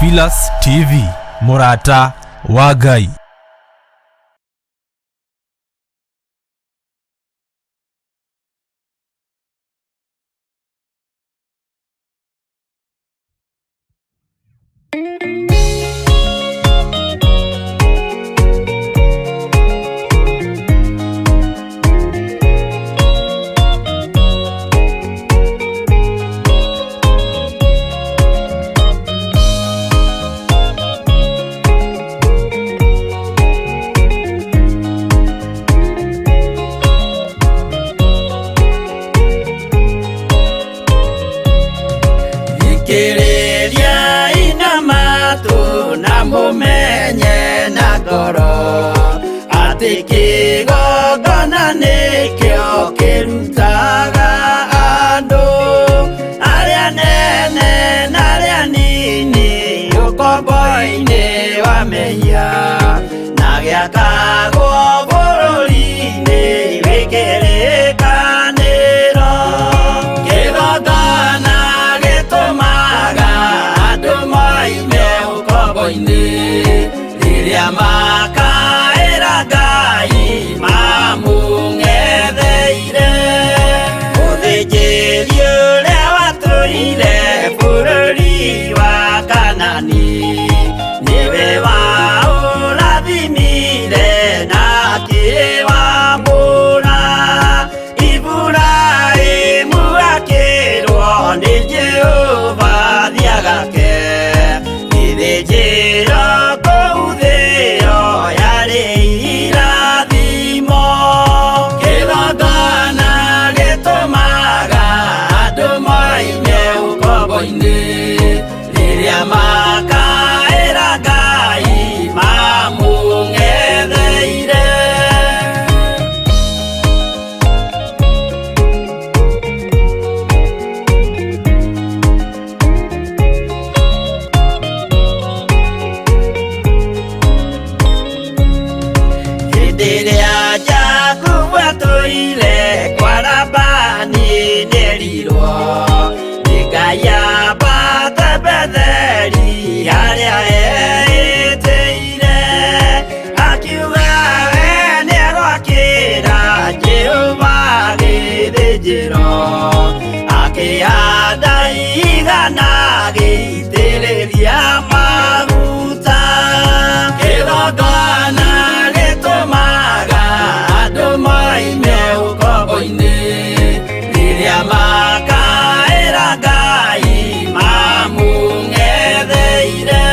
Theophilus TV, Murata wa Ngai. Kireria ina matu na mumenye na ngoro ati kigongona nikio kirutaga andu aria nene na aria nini ukombo-ini wa mehia na giakagwo bururi-ini wikirikaniro kigongona riria makaira Ngai mamung'etheire uthinjiri uria watũire bũrũri wa Kanani niwe waũrathimire na akĩwambũra Iburahĩmu akĩrwo nĩ Jehova thiagake ithĩnjĩro kũu thĩ yo yarĩ irathimo kĩgongona gĩtũmaga andũ moime ũkombo-inĩ rĩrĩa makaĩra Ngai mamũng'etheire. Rĩrĩa Jakubu atũire kwa Labani nĩerirwo nĩ Ngai ambate Betheli harĩa eĩtĩire akiuga we nĩegwakĩra Jehova gĩthĩnjĩro akĩhanda igana gĩitĩrĩria maguta kĩgongona gĩtũmaga andũ moime ũkombo-inĩ rĩrĩa makaĩra Ngai mamũng'etheire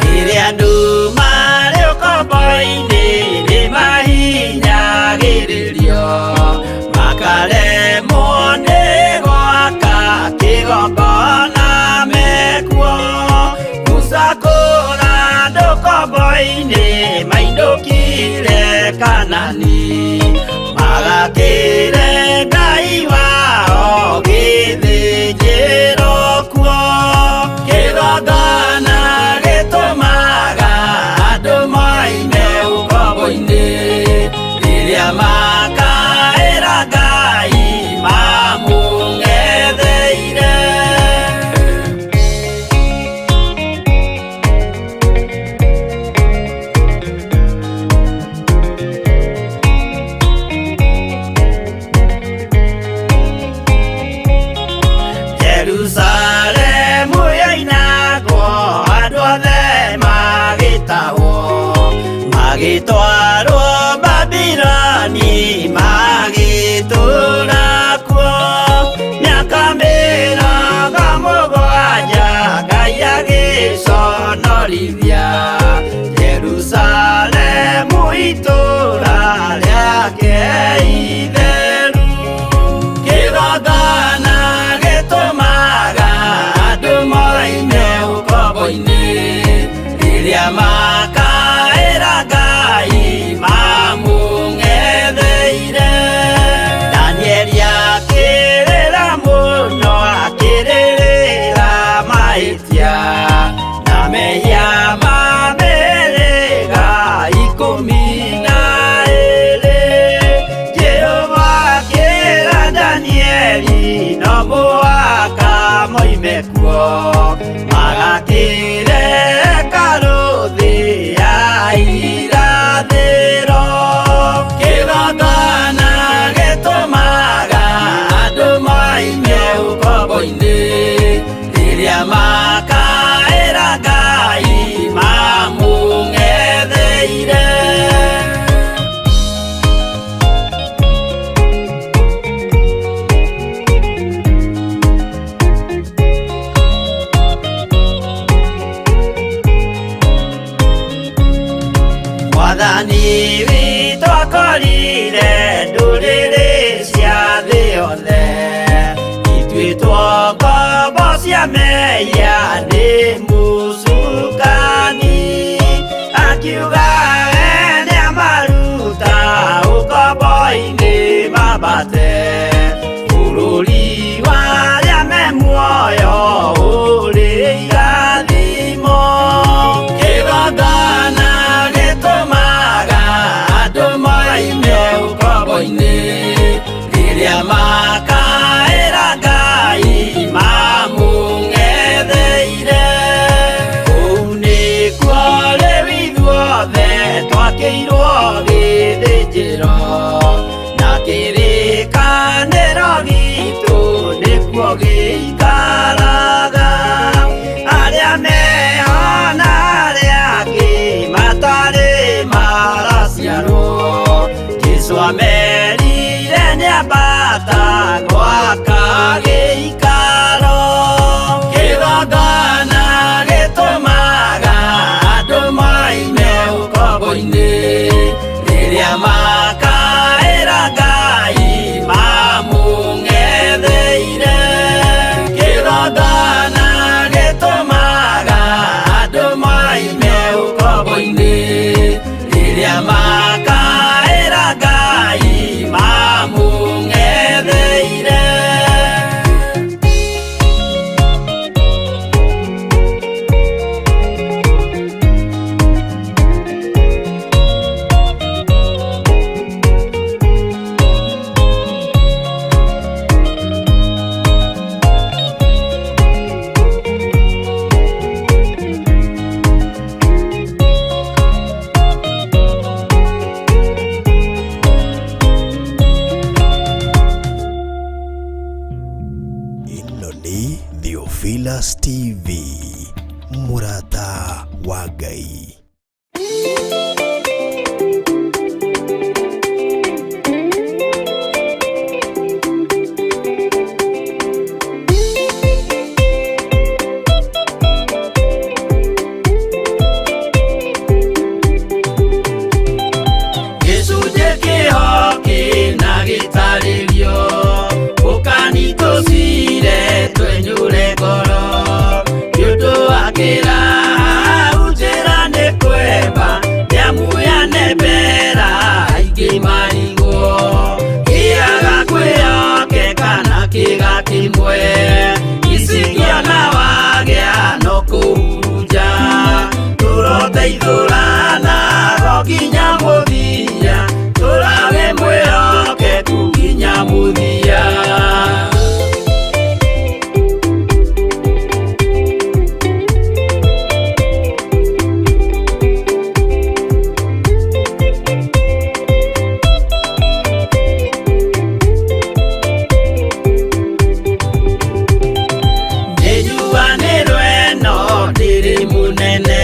rĩrĩa andũ marĩ ũkombo-inĩ nĩmahinyagĩrĩrio makaremwo nĩ gwaka kĩgongona mekuo gũcakũra andũ ũkombo-inĩ mainũkire Kanani magakĩre Ngai wao gĩthĩnjĩro kuo kĩgongona gĩtũmaga andũ moime ũkombo-inĩ rĩrĩa makaĩra Ngai mamũng'etheire. Jerusalemu yainagwo andũ othe magĩtahwo magĩtwarwo Babironi magĩtũũra kuo mĩaka mĩrongo mũgwanja Ngai agĩconorithia Jerusalemu itũũra rĩake itheru kĩgongona gĩtũmaga andũ moime ũkombo-inĩ rĩrĩa makaĩra Ngai mamũng'etheire. Danieli akĩrĩra mũno akĩrĩrĩra mahĩtia na mehia ma mĩhĩrĩga 12 Jehova akĩra Danieli no mũhaka moime kuo magakĩre ciameya nĩ mũcukani, akiuga nĩamaruta ũkombo-inĩ mambate bũrũri warĩa me muoyo ũrĩ irathimo. Kĩgongona gĩtũmaga andũ moime ũkombo-inĩ rĩrĩa makaĩra Ngai mamũng'etheire. Kũu nĩkuo rĩu ithuothe twakĩirwo gĩthĩnjĩro, na kĩrĩkanĩro gitũ nĩkuo gĩikaraga. Arĩa meho na arĩa angĩ matarĩ maraciarwo, Jesũ amerire nĩambata gwaka gĩikaro. Kĩgongona gĩtũmaga andũ moime ũkombo-inĩ rĩrĩa makaĩra Ngai mamũng'etheire. Kĩgongona gĩtũmaga andũ moime ũkombo-inĩ rĩrĩa makaĩra Ngai mamũng'etheire. Theophilus TV, mũrata wa Ngai. Gĩcunjĩ kĩhoki na gĩtarĩrio ũkanitũcire twenyũre ngoro, nĩũndũ wa kĩraha njĩra nĩ kwemba nĩamuyanembera aingĩ marigwo. Kĩaga kwĩhokeka na kĩga kĩmwe gĩcingĩona wagĩa no kũhunja. Tũroteithũrana go nginya mũthia, tũrage mwĩhokeku nginya mũthia. Nĩnyuanĩro ĩno ndĩrĩ mũnene,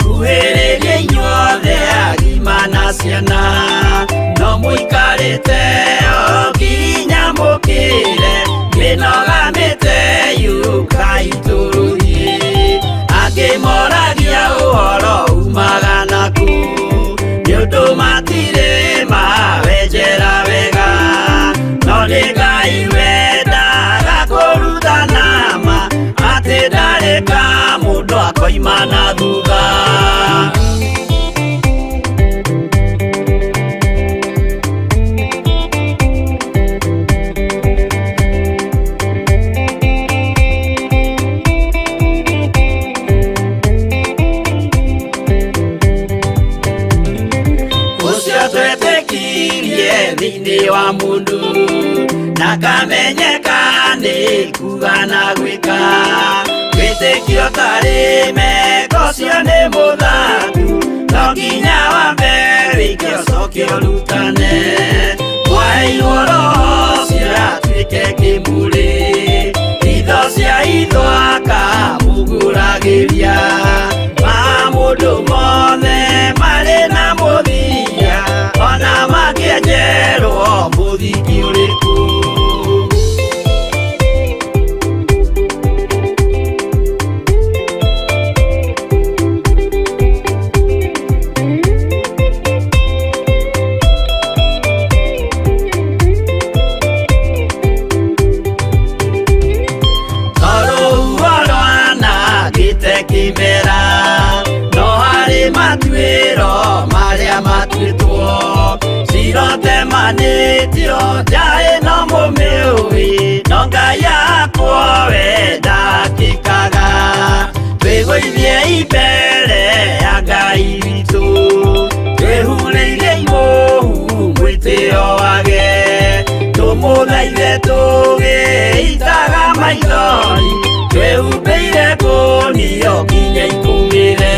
kuhĩrĩria inyuothe agima na ciana, no mũikarĩte o nginya mũkĩre, mĩnogamĩte yukai tũrũthiĩ. Angĩ moragia ũhoro umaga naku, nĩũndũ matirĩ mawenjera wega, no nĩ Ngai wendaga kũrutana ma, atĩ ndareka mũndũ akoima na thutha. Ũcio twetĩkirie thĩinĩ wa mũndũ, na kamenyeka nĩ kuga na gwĩka. Wĩtĩkio tarĩ meko cio nĩ mũthatu, no nginya wambe wĩke ũcoke ũrutane. Waheirwo roho cio atuĩke kĩmũrĩ, hitho cia ithwaka muguragĩria. Ma mũndũ mothe marĩ na mũthia, ona makĩenjerwo mũthingi ũrĩkũ. ithe tũgĩitaga maithori twĩhumbĩire ngũnio nginya ikumĩre.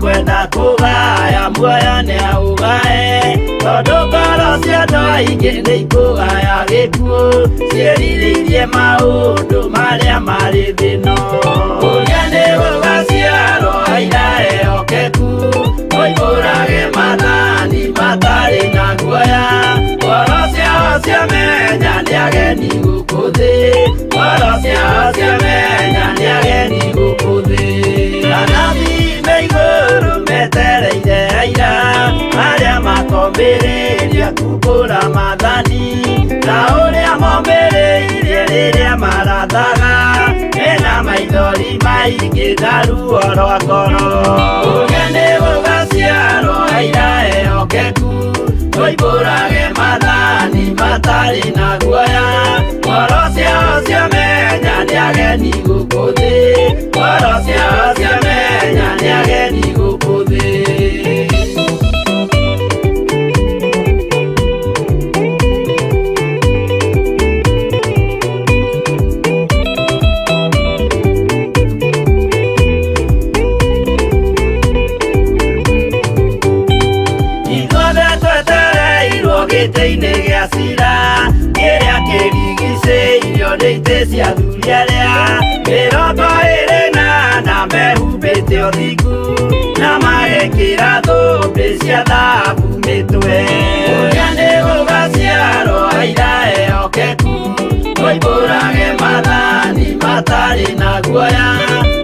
Kwenda kugaya muoyo nĩ augae tondũ ngoro cia andũ aingĩ nĩ ikũgaya gĩkuũ ciĩrirĩirie maũndũ marĩa marĩ thĩno ũrĩa nĩ gũgaciarwo aira ehokeku moimbũrage mathani matarĩ na guoya ngoro ciao ciamenya nĩ ageni gũkũ thĩ ngoro ciao ciamenya nĩ ageni gũkũ thĩ anathi me igũrũ metereire aira arĩa makombĩrĩria kumbũra mathani na ũrĩa mombĩrĩirie rĩrĩa marathaga mena maithori maingĩ na ruo rwa ngoro ũrĩa nĩ gũgaciarwo aira ehokeku moimbũrage mathani matarĩ na guoya ngoro ciao ciamenya nĩ ageni gũkũ thĩ ngoro ciao ciamenya nĩ ageni gũkũ thĩ gĩtĩ-inĩ gĩa cira kĩrĩa kĩrigicĩirio nĩ itĩ cia athuri arĩa 28 mehumbĩte ũthingu na magekĩra thũmbĩ cia thahabu mĩtwe ũrĩa nĩ gũgaciarwo aira ehokeku moimbũrage mathani matarĩ na guoya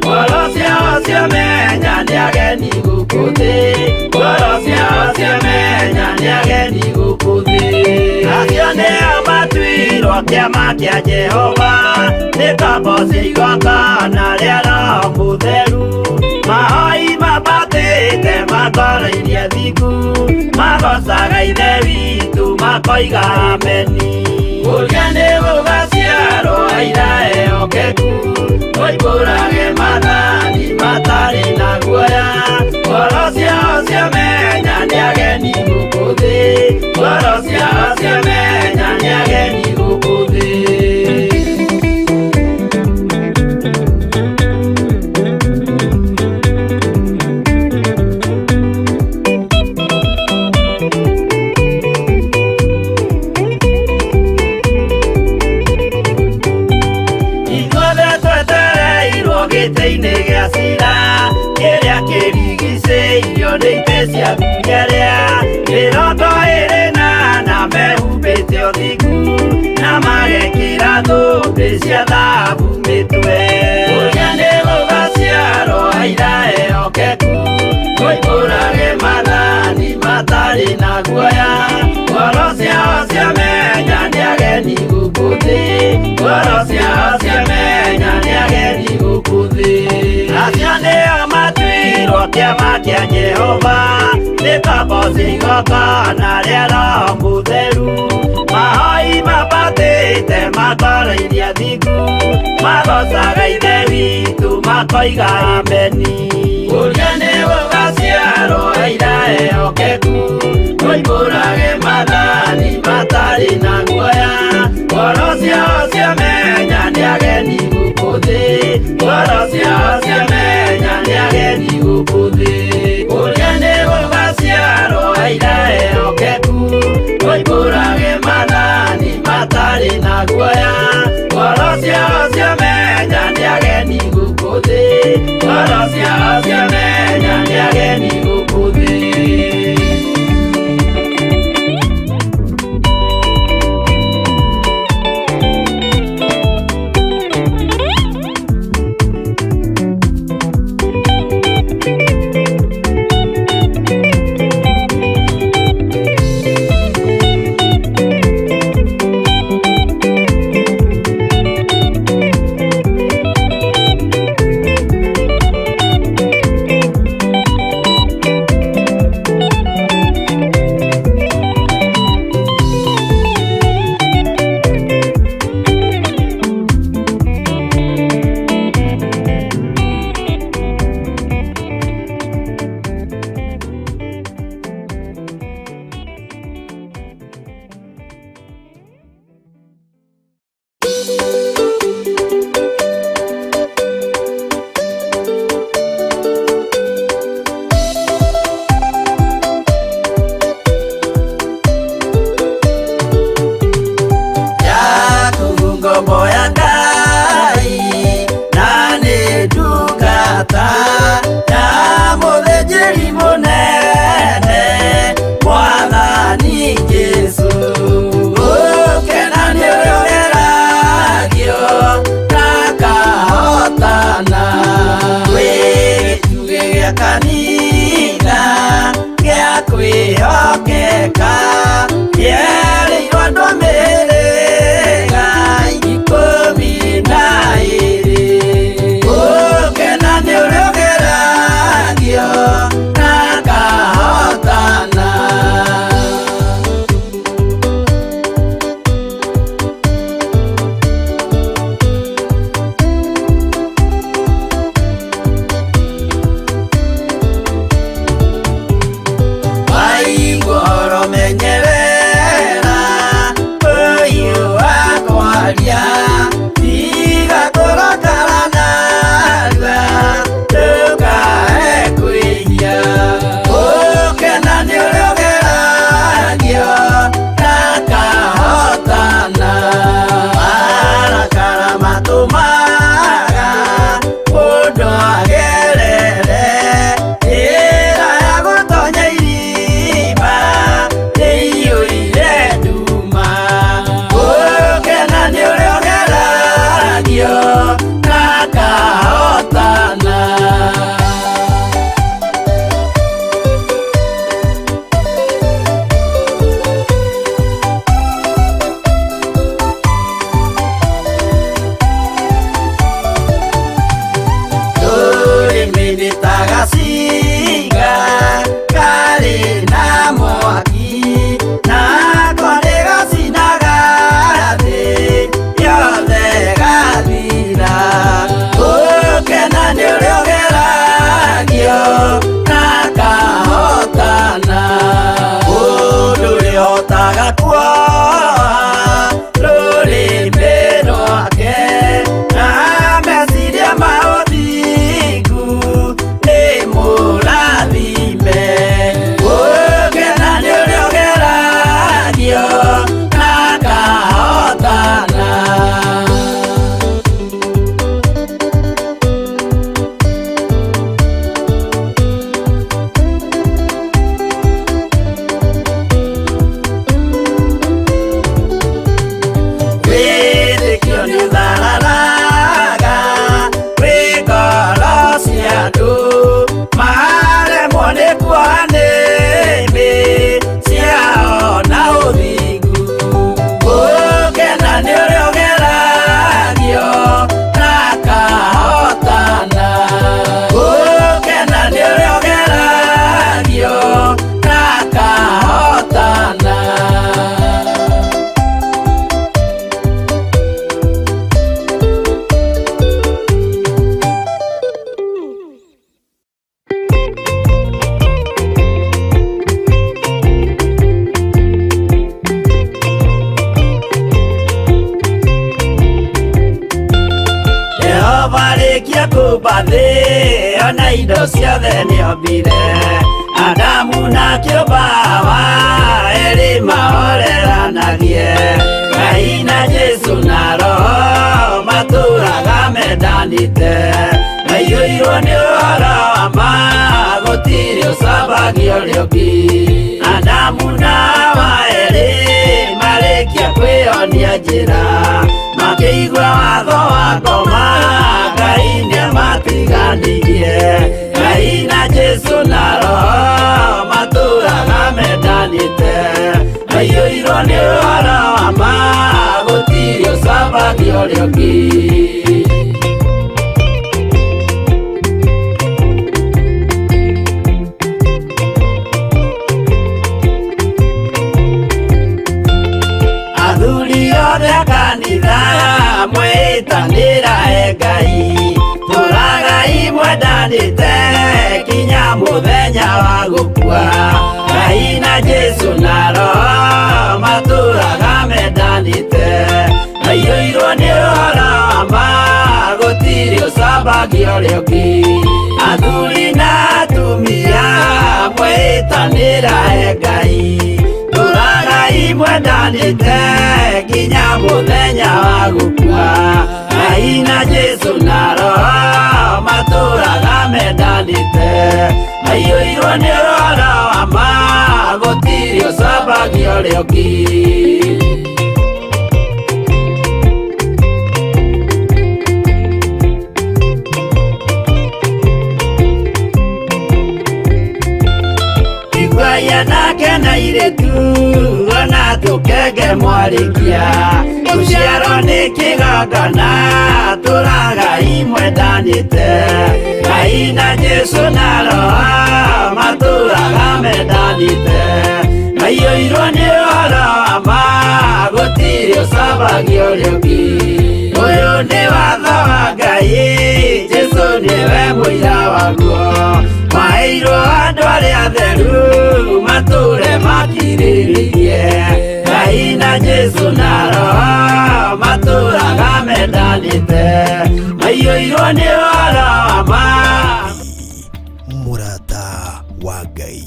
ngoro ciao ciamenya nĩ ageni gũkũ thĩ ngoro ciao ciamenya nĩ ageni gũkũ thĩ acio nĩo matuirwo kĩama kĩa Jehova nĩ ngombo cia igongona rĩa Roho Mũtheru mahoi mabatĩte makoro-irie thingu magocaga ithe witũ makoiga ameni ũrĩa nĩ gũgaciarwo aira ehokeku moimbũrage mathani matarĩ na guoya ngoro ciao ciamenya nĩ ageni gũkũ thĩ ngoro ciao ciamenya nĩ ageni gũkũ thĩ gĩtĩ-inĩ gĩa cira kĩrĩa kĩrigicĩirio nĩ itĩ cia athuri arĩa 28 mehumbĩte ũthingu na magekĩra thũmbĩ cia thahabu mĩtwe ũrĩa nĩ gũgaciarwo aira ehokeku moimbũrage mathani matarĩ na guoya ngoro ciao ciamenya nĩ ageni gũkũ thĩ ngoro ciao ciamenya nĩ ageni gũkũ thĩ acio nĩo matuirwo kĩama kĩa Jehova nĩ ngombo cia igongona rĩa Roho Mũtheru mahoi mabatĩte makoro-irie thingu magocaga ithe witũ makoiga ameni ũrĩa nĩ gũgaciarwo aira ehokeku moimbũrage mathani matarĩ na guoya ngoro ciao ciamenya nĩ ageni gũkũ thĩ ngoro ciao ciamenya nĩ ageni gũkũ thĩ ũrĩa nĩ gũgaciarwo aira ehokeku moimbũrage mathani matarĩ na guoya ngoro ciao ciamenya nĩ ageni gũkũ thĩ ngoro ciao ciamenya nĩ ageni gũkũ thĩ nyũmba thĩ ona indo ciothe nĩombire Adamu na kĩũmba wa erĩ mahoreranagie Ngai na Jesu na Roho matũũraga mendanĩte maiyũirwo nĩ ũhoro wa ma gũtirĩ ũcambagio ũrĩa ũngĩ Adamu na Hawa erĩ marĩkia kwĩyonia njĩra makĩigua watho wa ngoma Ngai nĩamatiganirie Ngai na Jesu na Roho matũũraga mendanĩte maiyũirwo nĩ ũhoro wa ma gũtirĩ ũcambagio ũrĩa ũngĩ kanitha mwĩtanĩra Ngai tũragai mwendanĩte kinya mũthenya wa gũkua Ngai na Jesu na Roho matũũraga mendanĩte maiyũirwo nĩ ũhoro wa ma gũtirĩ ũcambagio ũrĩa ũngĩ athuri na atumia mwĩtanĩra Ngai tũragai mwendanĩte kinya mũthenya wa gũkua Ngai na Jesu na Roho matũũraga mendanĩte maiyũirwo nĩ ũhoro wa ma gũtirĩ ũcambagio ũrĩa ũngĩ nake na irĩtu ona tũkenge mwarĩkia tũciarwo nĩ kĩgongona tũragai mwendanĩte Ngai na Jesu na Roho matũũraga mendanĩte maiyũirwo nĩ ũhoro wa ma gũtirĩ ũcambagio ũrĩa ũngĩ ũyũ nĩ watho wa Ngai Jesu nĩwe mũira waguo maheirwo andũ arĩa atheru matũũre makirĩrĩirie Ngai na Jesu na Roho matũũraga mendanĩte maiyũirwo nĩ ũhoro wa ma mũrata wa Ngai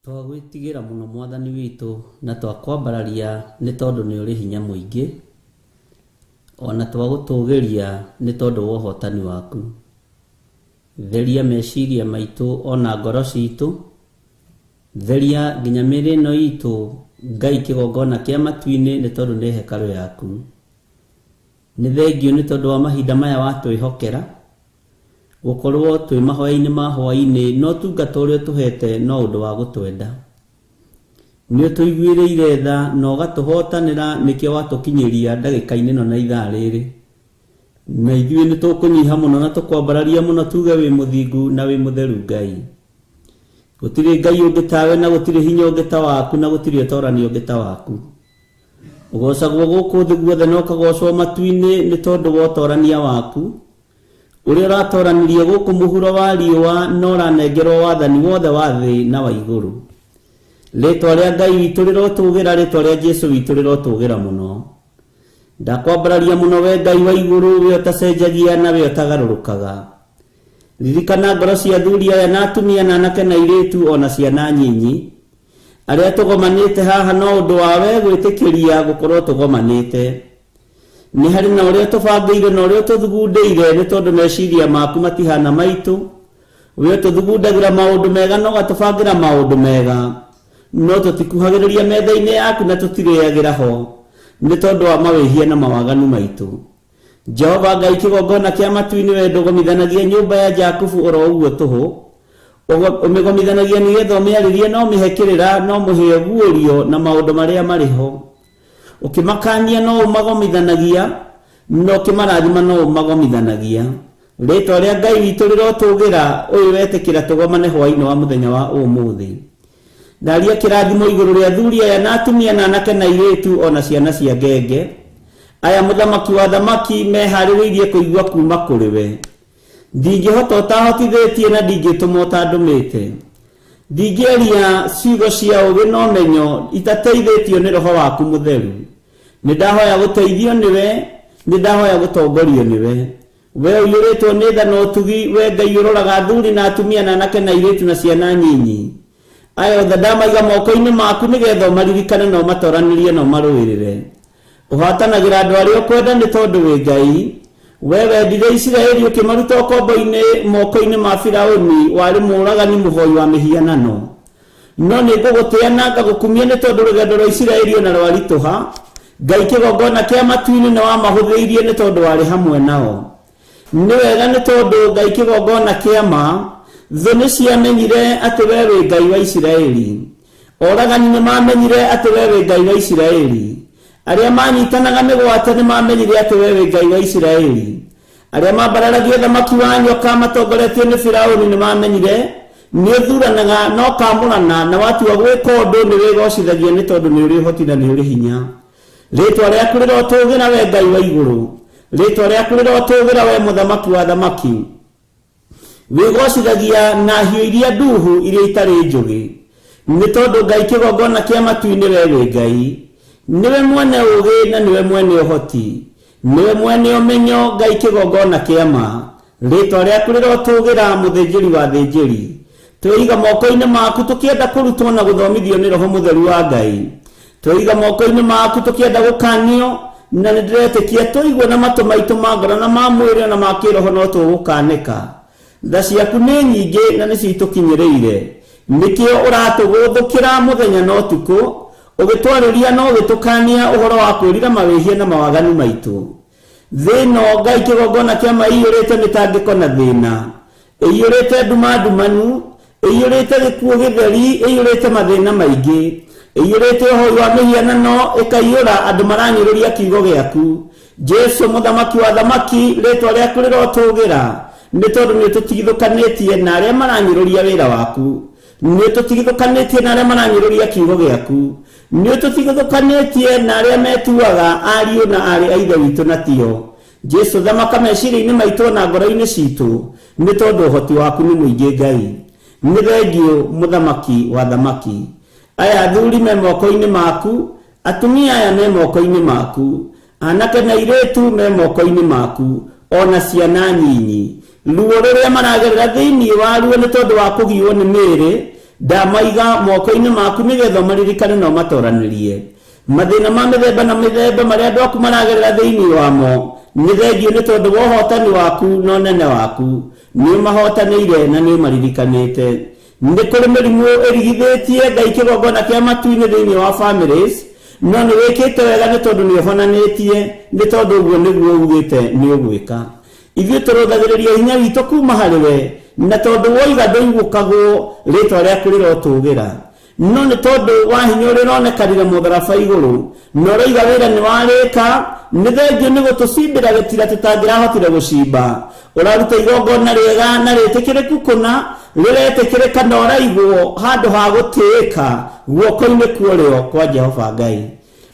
twagwĩtigĩra mũno mwathani witũ na twakwambararia nĩ tondũ nĩ ũrĩ hinya mũingĩ ona twagũtũũgĩria nĩ tondũ wa ũhotani waku theria meciria maitũ ona ngoro citũ theria nginya mĩĩrĩ ĩno itũ Ngai kĩgongona kĩa matu-inĩ nĩ tondũ nĩ hekarũ yaku nĩ thengio nĩ tondũ wa mahinda maya watwĩhokera gũkorwo twĩ mahoya-inĩ ma hwaĩ-inĩ no tungata ũrĩa tũhete no ũndũ wa gũtwenda nĩ ũtũiguĩrĩire tha na ũgatũhotanĩra nĩkĩo watũkinyĩria ndagĩka-inĩ ĩno na ithaa rĩrĩ na ithuĩ nĩ tũkũnyiha mũno na tũkwambararia mũno tuge wĩ mũthingu na wĩ mũtheru Ngai gũtirĩ Ngai ũngĩ tawe na gũtirĩ hinya ũngĩ ta waku na gũtirĩ ũtoorani ũngĩ ta waku ũgocagwo gũkũ thĩ guothe na ũkagocwo matu-inĩ nĩ tondũ wa ũtoorania waku ũrĩa ũratoranirie gũkũ mũhuro wa riũa na ũranengerwo wathani wothe wa thĩ na wa igũrũ rĩtwa rĩa Ngai witũ rĩrotũũgĩra rĩtwa rĩa Jesu witũ rĩrotũũgĩra mũno ndakwambararia mũno we Ngai wa igũrũ we ũtacenjagia na we ũtagarũrũkaga ririkana ngoro cia athuri aya na atumia na anake na airĩtu ona ciana nyinyi arĩa tũgomanĩte haha no ũndũ wa we gwĩtĩkĩria gũkorwo tũgomanĩte nĩ harĩ na ũrĩa tũbangĩire na ũrĩa tũthugundĩire nĩ tondũ meciria maku matihana maitũ we tũthugundagĩra maũndũ mega na ũgatũbangĩra maũndũ mega no tũtikuhagĩrĩria metha-inĩ yaku na tũtirĩagĩra ho nĩ tondũ wa mawĩhia na mawaganu maitũ Jehova Ngai kĩgongona kĩa matu-inĩ we ndũgomithanagia nyũmba ya Jakubu oro ũguo tũhũ ũmĩgomithanagia nĩgetha ũmĩarĩrie no ũmĩhekĩrĩra no mũhĩe guũrio na maũndũ marĩa marĩ ho ũkĩmakania no ũmagomithanagia no ũkĩmarathima no ũmagomithanagia rĩtwa rĩa Ngai witũ rĩrotũũgĩra ũyũ wetĩkĩra tũgomane hwaĩ-inĩ wa mũthenya wa ũmũthĩ ndaria kĩrathimo igũrũ rĩa athuri aya na atumia na anake na airĩtu ona ciana cia ngenge aya mũthamaki wa thamaki meharĩrĩirie kũigua kuma kũrĩ we ndingĩhota ũtahotithĩtie na ndingĩtũma ũtandũmĩte ndingĩaria ciugo cia ũũgĩ na ũmenyo itateithĩtio nĩ roho waku mũtheru Nidahoya guteithio niwe, nidahoya gutongorio niwe. We uyuritwo ni tha no tugi, we Ngai uroraga athuri na atumia na anake na airitu na ciana nyinyi. Ayo ndamaiga moko-ini maku nigetha maririkane no matoranirie no marũĩrĩre. Uhatanagira andu aria ukwenda ni tondu wi Ngai. We wendire Isiraeli ukimaruta ũkombo-inĩ moko-ini ma Firaũni, wari mũragani mũhoi wa mĩhianano. No nĩ ngũgũtĩa na ngagũkumia nĩ tondũ rũgendo rwa Isiraeli ona rwarituha. Ngai kĩgongona kĩa matu-inĩ nĩ wamahũthĩirie nĩ tondũ warĩ hamwe nao. Nĩ wega nĩ tondũ Ngai kĩgongona kĩa ma, thũ nĩ ciamenyire atĩ we wĩ Ngai wa Isiraeli. Oragani nĩ mamenyire atĩ we wĩ Ngai wa Isiraeli. Arĩa manyitanaga mĩgwate nĩ mamenyire atĩ we wĩ Ngai wa Isiraeli. Arĩa mambararagia thamaki wa nyoka matongoretio nĩ Firaũni nĩ mamenyire nĩ ũthuranaga no kamũrana na watua gwĩka ũndũ nĩ wĩgocithagia nĩ tondũ nĩ ũrĩ ũhoti na nĩ ũrĩ hinya. Rĩtwa rĩaku rĩrotũgĩra we Ngai wa igũrũ. Rĩtwa rĩaku rĩrotũgĩra we mũthamaki wa thamaki. Wĩgocithagia na hiũ iria nduhu iria itarĩ njũgĩ. Nĩ tondũ Ngai kĩgongona kĩa matu-inĩ we wĩ Ngai. Niwe mwene ũgĩ na niwe mwene ũhoti. Niwe mwene ũmenyo, Ngai kĩgongona kĩa ma. Rĩtwa rĩaku rĩrotũgĩra mũthĩnjĩri wa thĩnjĩri. Twĩiga moko-inĩ maku tũkĩenda kũrutwo na gũthomithio nĩ Roho Mũtheru wa Ngai. Twĩiga moko-inĩ maku tũkĩenda gũkanio na nĩ ndĩretĩkia tũigua na matũ maitũ ma ngoro na ma mwĩrĩ na ma kĩroho no tũgũkanĩka. Tha ciaku nĩ nyingĩ na nĩ citũkinyĩrĩire. Nĩkĩo ũratũgũthũkĩra mũthenya na ũtukũ, ũgĩtwarĩria no ũgĩtũkania ũhoro wa kwĩrira mawĩhia na mawaganu maitũ. Thĩno Ngai kĩgongona kĩa ma ĩiyũrĩte mĩtangĩko na thĩna, ĩiyũrĩte nduma ndumanu, ĩiyũrĩte gĩkuũ gĩtheri, ĩiyũrĩte mathĩna maingĩ, ĩiyũrĩte ũhoi wa mĩhianano, ĩkaiyũra andũ maranyũrũria kiugo gĩaku. Jesu mũthamaki wa thamaki, rĩtwa rĩaku rĩrotũgĩra nĩ tondũ nĩ tũtigithũkanĩtie na arĩa maranyũrũria wĩra waku. Nĩ tũtigithũkanĩtie na arĩa maranyũrũria kiugo gĩaku. Nĩ tũtigithũkanĩtie na arĩa metuaga ariũ na arĩ a ithe witũ na tio. Jesu thamaka meciria-inĩ maitũ na ngoro-inĩ citũ nĩ tondũ ũhoti waku nĩ mũingĩ Ngai. Nĩ thengiũ mũthamaki wa thamaki. Aya athuri me moko-inĩ maku, atumia aya me moko-inĩ maku, anake na airĩtu me moko-inĩ maku, ona ciana nyinyi. Ruo rũrĩa maragerera thĩinĩ waruo nĩ tondũ wa kũgiyo nĩ mĩĩrĩ, ndamaiga moko-inĩ maku nĩgetha maririkane no matoranĩrie. Mathĩna ma mĩthemba na mĩthemba marĩa andũ aku maragerera thĩinĩ wamo, nĩ thengiũ nĩ tondũ wa ũhotani waku na ũnene waku. Nĩ ũmahotanĩire na nĩ ũmaririkanĩte. Nĩ kũrĩ mĩrimũ ĩrigithĩtie Ngai kĩgongona kĩa matu-inĩ thĩinĩ wa families, no nĩ wĩkĩte wega nĩ tondũ nĩ ũhonanĩtie, nĩ tondũ ũguo nĩguo ugĩte nĩ ũgwĩka. Ithuĩ tũrũthagĩrĩria hinya witũ kuma harĩ we, na tondũ woiga ndũigũkagwo, rĩtwa rĩaku rĩrotũgĩra. No nĩ tondũ wa hinya ũrĩa ũronekanire mũtharaba igũrũ, na ũroiga wĩra nĩ warĩka, nĩ thengiũ nĩ gũtũcimbĩra gĩtira tũtangĩrahotire gũcimba. Ũraruta igongona rĩega na rĩtĩkĩrĩku kũna, rĩretĩkĩrĩka na ũraigwo handũ ha gũtĩĩka guoko-inĩ kuorĩo kwa Jehova Ngai.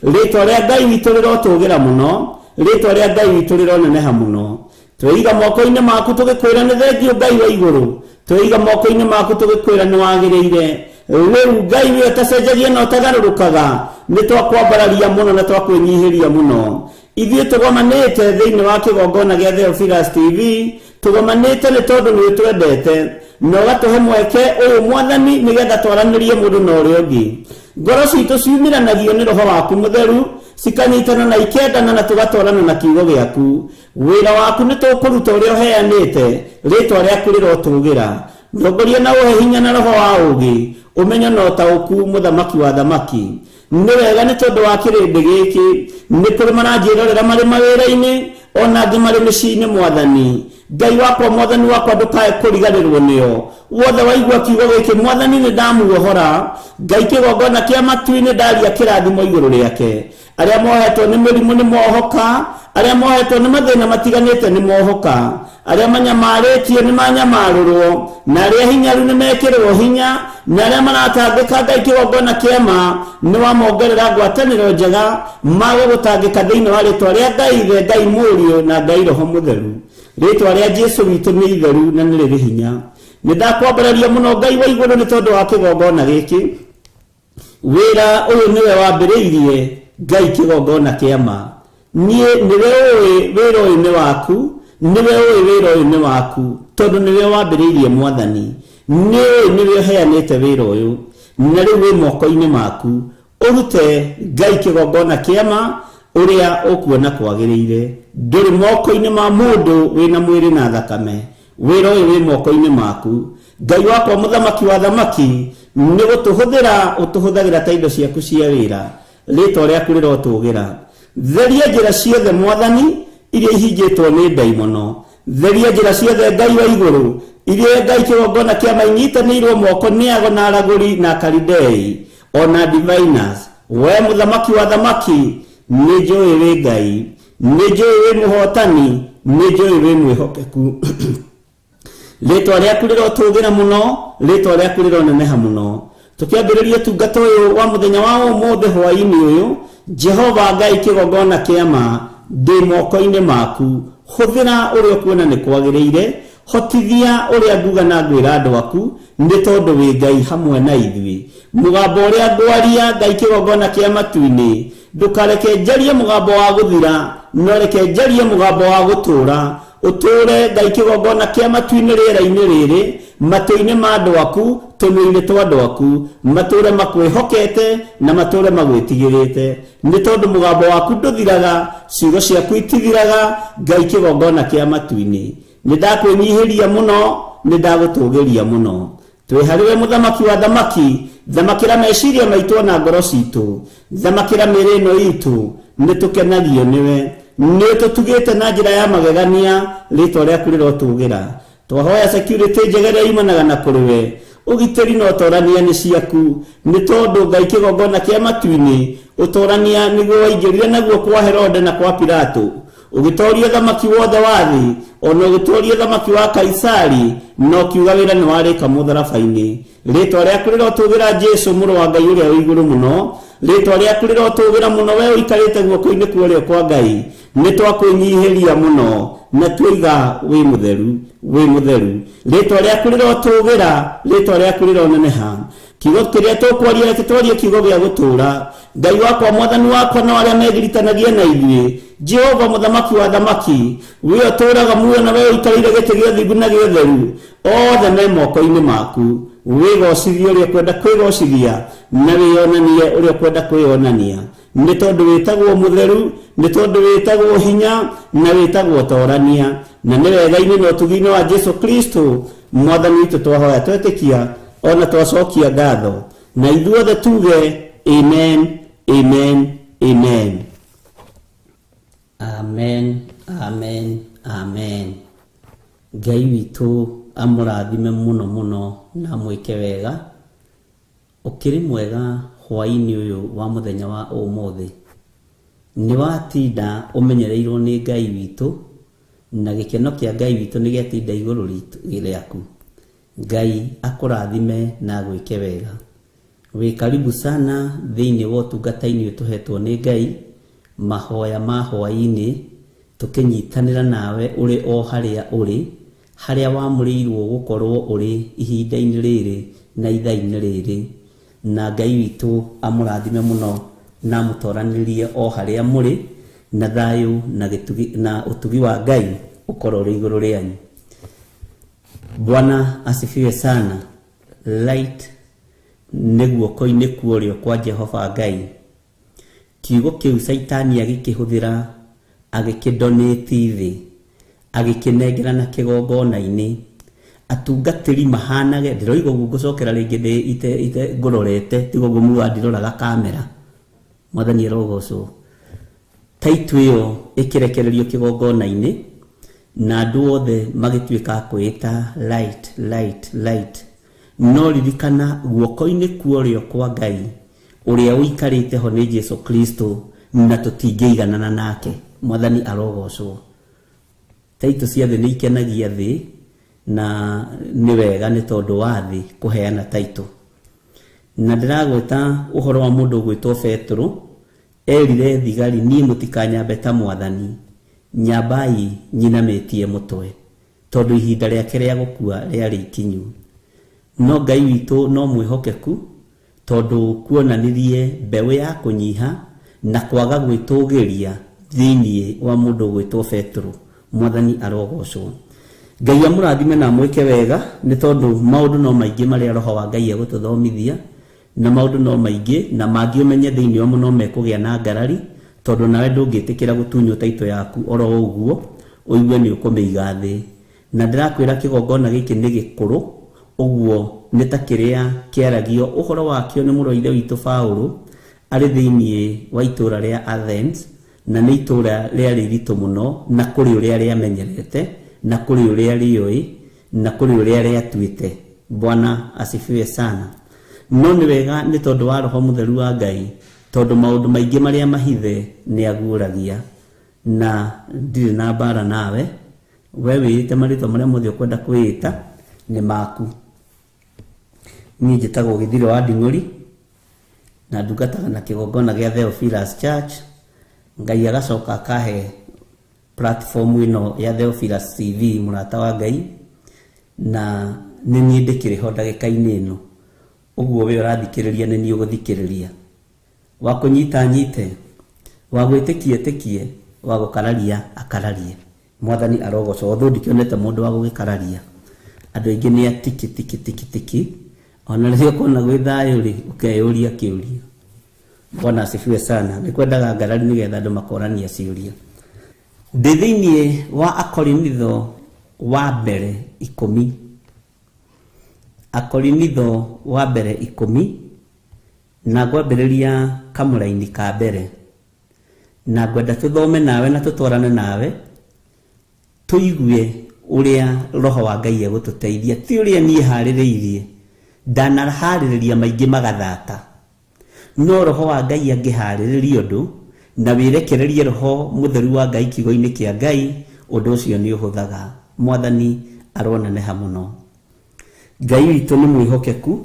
Rĩtwa rĩa Ngai witũ rĩrotũgĩra mũno, rĩtwa rĩa Ngai witũ rĩroneneha mũno. Twĩiga moko-inĩ maku tũgĩkwĩra nĩ thengiũ Ngai wa igũrũ. Twĩiga moko-inĩ maku tũgĩkwĩra nĩ wagĩrĩire. Rĩu Ngai wĩ ũtacenjagia na ũtagarũrũkaga, nĩ twakwambararia mũno na twakwĩnyihĩria mũno. Ithuĩ tũgomanĩte thĩinĩ wa kĩgongona gĩa Theophilus TV, tũgomanĩte nĩ tondũ nĩ ũtwendete na ũgatũhe mweke ũyũ Mwathani nĩgetha twaranĩrie mũndũ na ũrĩa ũngĩ. Ngoro citũ ciumiranagio nĩ Roho waku Mũtheru, cikanyitana na ikendana na tũgatwarana na kiugo gĩaku. Wĩra waku nĩ tũkũruta ũrĩa ũheanĩte, rĩtwa rĩaku rĩrotũgĩra. Ndongoria na ũhe hinya na roho wa ũũgĩ, ũmenyo na ũtaũku mũthamaki wa thamaki. Nĩ wega nĩ tondũ wa kĩrĩndĩ gĩkĩ, nĩ kũrĩ maranjĩrorera marĩ mawĩra-inĩ, ona angĩ marĩ mĩciĩ-inĩ Mwathani. Ngai wakwa Mwathani wakwa ndũkae kũriganĩrwo nĩo. Wothe waigua kiugo gĩkĩ Mwathani nĩ ndamuohora. Ngai kĩgongona kĩa matu-inĩ ndaria kĩrathimo igũrũ rĩake. Arĩa mohetwo nĩ mĩrimũ nĩ mohoka, arĩa mohetwo nĩ mathĩna matiganĩte nĩ mohoka, arĩa manyamarĩtio nĩ manyamarũrwo, na arĩa hinyaru nĩ mekĩrĩrwo hinya, na arĩa maratangĩka Ngai kĩgongona kĩa ma nĩ wamongerera ngwatanĩro njega mage gũtangĩka thĩinĩ wa rĩtwa rĩa Ngai Ithe, Ngai Mũriũ na Ngai Roho Mũtheru. Rĩtwa rĩa Jesu witũ nĩ itheru na nĩ rĩrĩ hinya. Nĩ ndakwambararia mũno Ngai wa igũrũ nĩ tondũ wa kĩgongona gĩkĩ. Wĩra ũyũ nĩwe wambĩrĩirie Ngai kigongona kiama niwe wĩra ũyũ nĩ waku niwe wĩra ũyũ nĩ waku tondũ niwe wambĩrĩirie Mwathani niwe ũheanĩte wĩra ũyũ na rĩu wĩ moko-inĩ maku ũrute Ngai kigongona kiama ũrĩa ũkuona kwagĩrĩire ndũrĩ moko-inĩ ma mũndũ wĩna mwĩrĩ na thakame wĩra ũyũ wĩ moko-inĩ maku Ngai wakwa mũthamaki wa thamaki nĩ ũtũhũthagĩra ta indo ciaku cia wĩra rĩtwa rĩaku rĩrotũgĩra theria njĩra ciothe Mwathani iria ihingĩtwo nĩ ndaimono theria njĩra ciothe Ngai wa igũrũ iria Ngai kigongona kĩama inyitanĩirwo moko nĩ ago na aragũri na Kalidei ona diviners we mũthamaki wa thamaki nĩ njũĩ wĩ Ngai nĩ njũĩ wĩ mũhotani nĩ njũĩ wĩ mwĩhokeku rĩtwa rĩaku rĩrotũgĩra mũno rĩtwa rĩaku rĩroneneha mũno tũkĩambĩrĩria tungata ũyũ wa mũthenya wa ũmũthĩ hwaĩ-inĩ ũyũ Jehova Ngai kigongona kĩama ndĩ moko-inĩ maku hũthĩra ũrĩa kuona nĩ kwagĩrĩire hotithia ũrĩa nguga na ngwĩra andũ aku nĩ tondũ wĩ Ngai hamwe na ithuĩ mũgambo ũrĩa ngwaria Ngai kigongona kĩa matu-inĩ ndũkareke njarie mũgambo wa gũthira no reke njarie mũgambo wa gũtũũra ũtũũre Ngai kigongona kĩa matu-inĩ rĩera-inĩ rĩrĩ matũ-inĩ ma andũ aku tũnua-inĩ twa andũ aku matũũre makwĩhokete na matũũre magwĩtigĩrĩte nĩ tondũ mũgambo waku ndũthiraga ciugo ciaku itithiraga Ngai kigongona kĩa matu-inĩ nĩ ndakwĩnyihĩria mũno nĩ ndagũtũũgĩria mũno twĩ harĩwe mũthamaki wa thamaki thamakĩra meciria maitũ na ngoro citũ thamakĩra mĩĩrĩ ĩno itũ nĩ tũkenagio nĩwe nĩ tũtugĩte na njĩra ya magegania rĩtwa rĩaku rĩrotũgĩra twahoya security njega ĩrĩa imanaga na kũrĩ we ũgitĩri na ũtorania nĩ ciaku nĩ tondũ Ngai kigongona kĩa matu-inĩ ũtorania nĩguo waingĩrire naguo kwa Herode na kwa Pilato ũgĩtoria thamaki wothe wa thĩ ona ũgĩtoria thamaki wa Kaisari no kiuga wĩra nĩ warĩka mũtharaba-inĩ rĩtwa rĩaku rĩrotũgĩra Jesũ mũrũ wa Ngai ũrĩa wĩ igũrũ mũno rĩtwa rĩaku rĩrotũgĩra mũno we ũikarĩte guoko-inĩ kwa ũrĩo kwa Ngai nĩ twakwĩnyihĩria mũno na twĩiga wĩ mũtheru rĩtwa rĩaku rĩrotũgĩra rĩtwa rĩaku rĩroneneha kiugo kĩrĩa tũkwaria reke twarie kiugo gĩa gũtũũra Ngai wakwa Mwathani wakwa na arĩa megiritanagia na ithuĩ Jehova mũthamaki wa thamaki we ũtũũraga muoyo na we ũikarĩire gĩtĩ gĩa ũthingu na gĩa ũtheru othe me moko-inĩ maku wĩgocithie ũrĩa kwenda kwĩgocithia na wĩonanie ũrĩa kwenda kwĩonania nĩ tondũ wĩtagwo mũtheru nĩ tondũ wĩtagwo hinya na wĩtagwo torania na nĩ wega-inĩ na ũtugi-inĩ wa Jesũ Kristo Mwathani witũ twahoya twetĩkia ona twacokia ngatho na ithuothe tuge amen amen amen amen amen amen Ngai witũ amũrathime mũno mũno na mwĩke wega ũkĩrĩ mwega hwaĩ-inĩ ũyũ wa mũthenya wa ũmũthĩ nĩ watinda ũmenyereirwo nĩ Ngai witũ na gĩkeno kĩa Ngai witũ nĩ gĩatinda igũrũ rĩaku Ngai akũrathime na gwĩke wega wĩ karibu sana thĩinĩ wa ũtungata-inĩ ũtũhetwo nĩ Ngai mahoya ma hwaĩ-inĩ tũkĩnyitanĩra nawe ũrĩ o harĩa ũrĩ harĩa wamũrĩirwo gũkorwo ũrĩ ihinda-inĩ rĩrĩ na ithaa-inĩ rĩrĩ na Ngai witũ amũrathime mũno na mũtoranĩrie o harĩa mũrĩ na thayũ na ũtugi wa Ngai ũkorwo ũrĩ igũrũ rĩanyu. Bwana asifiwe sana. Light nĩ guoko-inĩ kwa ũrĩo kwa Jehova Ngai. Kiugo kĩu Saitani agĩkĩhũthĩra agĩkĩdonate thĩ agĩkĩnengera na kĩgongona-inĩ atungatĩri mahanage ndĩroiga ũguo ngũcokera rĩngĩ ite ngũrorete tiga ũguo muga ndĩroraga kamera Mwathani arogocwo taitu ĩyo ĩkĩrekererio kĩgongona-inĩ na andũ othe magĩtuĩka kwĩta light no ririkana guoko-inĩ kwa ũrĩo kwa Ngai ũrĩa ũikarĩte ho nĩ Jesũ Kristo na tũtingĩiganana nake Mwathani arogocwo taitu cia thĩ nĩ ikenagia thĩ na nĩ wega nĩ tondũ wa thĩ kũheana taitu na ndĩragwĩta ũhoro wa mũndũ gwĩtwo Petro erire thigari niĩ mũtikanyambe ta Mwathani nyambai nyinamĩtie mũtwe tondũ ihinda rĩake rĩa gũkua rĩarĩ ikinyu no Ngai witũ no mwĩhokeku tondũ kuonanirie mbeũ ya kũnyiha na kwaga gwĩtũgĩria thĩinĩ wa mũndũ gwĩtwo Petro. Mwathani arogocwo. Ngai amũrathime na mwĩke wega, nĩ tondũ maũndũ no maingĩ marĩa roho wa Ngai egũtũthomithia, na maũndũ no maingĩ na mangĩ ũmenye thĩinĩ wa mo no mekũgĩa na ngarari, tondũ nawe ndũngĩtĩkĩra gũtunywo taito yaku oro ũguo ũigue nĩ ũkũmĩiga thĩ. Na ndĩrakwĩra kĩgongona gĩkĩ nĩ gĩkũrũ, ũguo nĩ ta kĩrĩa kĩaragio ũhoro wakĩo nĩ mũrũ ithe witũ Paũlũ arĩ thĩinĩ wa itũũra rĩa Athens, na nĩ itũũra rĩarĩ ritũ mũno, na kũrĩ ũrĩa rĩamenyerete, na kũrĩ ũrĩa rĩũĩ, na kũrĩ ũrĩa rĩatuĩte. Bwana asifiwe sana. No nĩ wega nĩ tondũ wa Roho Mũtheru wa Ngai, tondũ maũndũ maingĩ marĩa mahithe nĩ aguũragia, na ndirĩ na mbara nawe. We wĩĩte marĩtwa marĩa mothe ũkwenda kwĩĩta nĩ maku. Niĩ njĩtagwo Gĩthiro wa Nding'ũri, na ndungataga na kĩgongona gĩa Theophilus Church. Ngai agacoka akahe platform ĩno ya Theophilus TV mũrata wa Ngai, na nĩ niĩ ndĩkĩrĩho ndagĩka-inĩ ĩno. Ũguo we ũrathikĩrĩria nĩ niĩ ũgũthikĩrĩria. Wa kũnyita nyite, wa gwĩtĩkia ĩtĩkie, wa gũkararia akararie. Mwathani arogocwo. Although ndikĩonete mũndũ wa gũgĩkararia, andũ aingĩ nĩ atiki. Ona rĩrĩa ũkona gwĩ thayũ rĩ, ũkeyũria kĩũria. Bwana asifiwe sana. Nĩ kwendaga ngarari nĩgetha andũ makorania ciũria. Ndĩ thĩinĩ wa Akorinitho wa mbere 10. Akorinitho wa mbere 10, na ngwambĩrĩria kamũraini ka mbere, na ngwenda tũthome nawe na tũtwarane nawe tũigue ũrĩa Roho wa Ngai egũtũteithia, ti ũrĩa niĩ harĩrĩirie. Ndanaharĩrĩria maingĩ magathata, no Roho wa Ngai angĩharĩrĩria ũndũ na wĩrekererie Roho Mũtheru wa Ngai kiugo-inĩ kĩa Ngai, ũndũ ũcio nĩ ũhũthaga. Mwathani aroneneha mũno. Ngai witũ nĩ mwĩhokeku,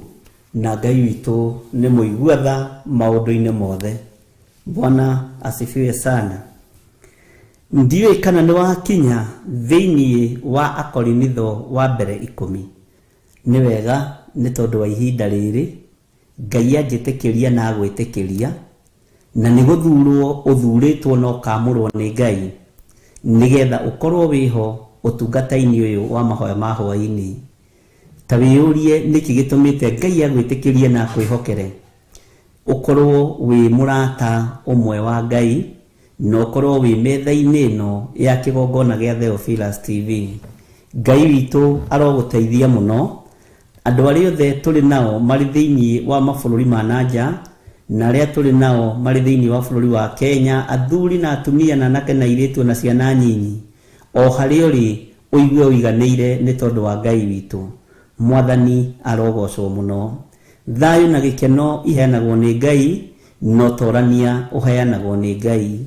na Ngai witũ nĩ mũiguatha maũndũ-inĩ mothe. Bwana asifiwe sana. Ndiũĩ kana nĩ wakinya thĩinĩ wa Akorinitho wa mbere 10. Nĩ wega nĩ tondũ wa ihinda rĩrĩ Ngai anjĩtĩkĩria na gwĩtĩkĩria, na nĩ gũthurwo ũthurĩtwo no kamũrwo nĩ Ngai, nĩgetha ũkorwo wĩho ũtungata-inĩ ũyũ wa mahoya ma hwaĩ-inĩ. Ta wĩyũrie nĩkĩ gĩtũmĩte Ngai agwĩtĩkĩrie na kwĩhokere ũkorwo wĩ mũrata ũmwe wa Ngai, na ũkorwo wĩ metha-inĩ ĩno ya kĩgongona gĩa Theophilus TV. Ngai witũ arogũteithia mũno. Andũ arĩa othe tũrĩ nao marĩ thĩinĩ wa mabũrũri ma nanja, na arĩa tũrĩ nao marĩ thĩinĩ wa bũrũri wa Kenya, athuri na atumia na anake na airĩtu na ciana nyinyi, o harĩa ũrĩ ũigue ũiganĩire nĩ tondũ wa Ngai witũ. Mwathani arogocwo mũno. Thayũ na gĩkeno iheanagwo nĩ Ngai, no torania ũheanagwo nĩ Ngai.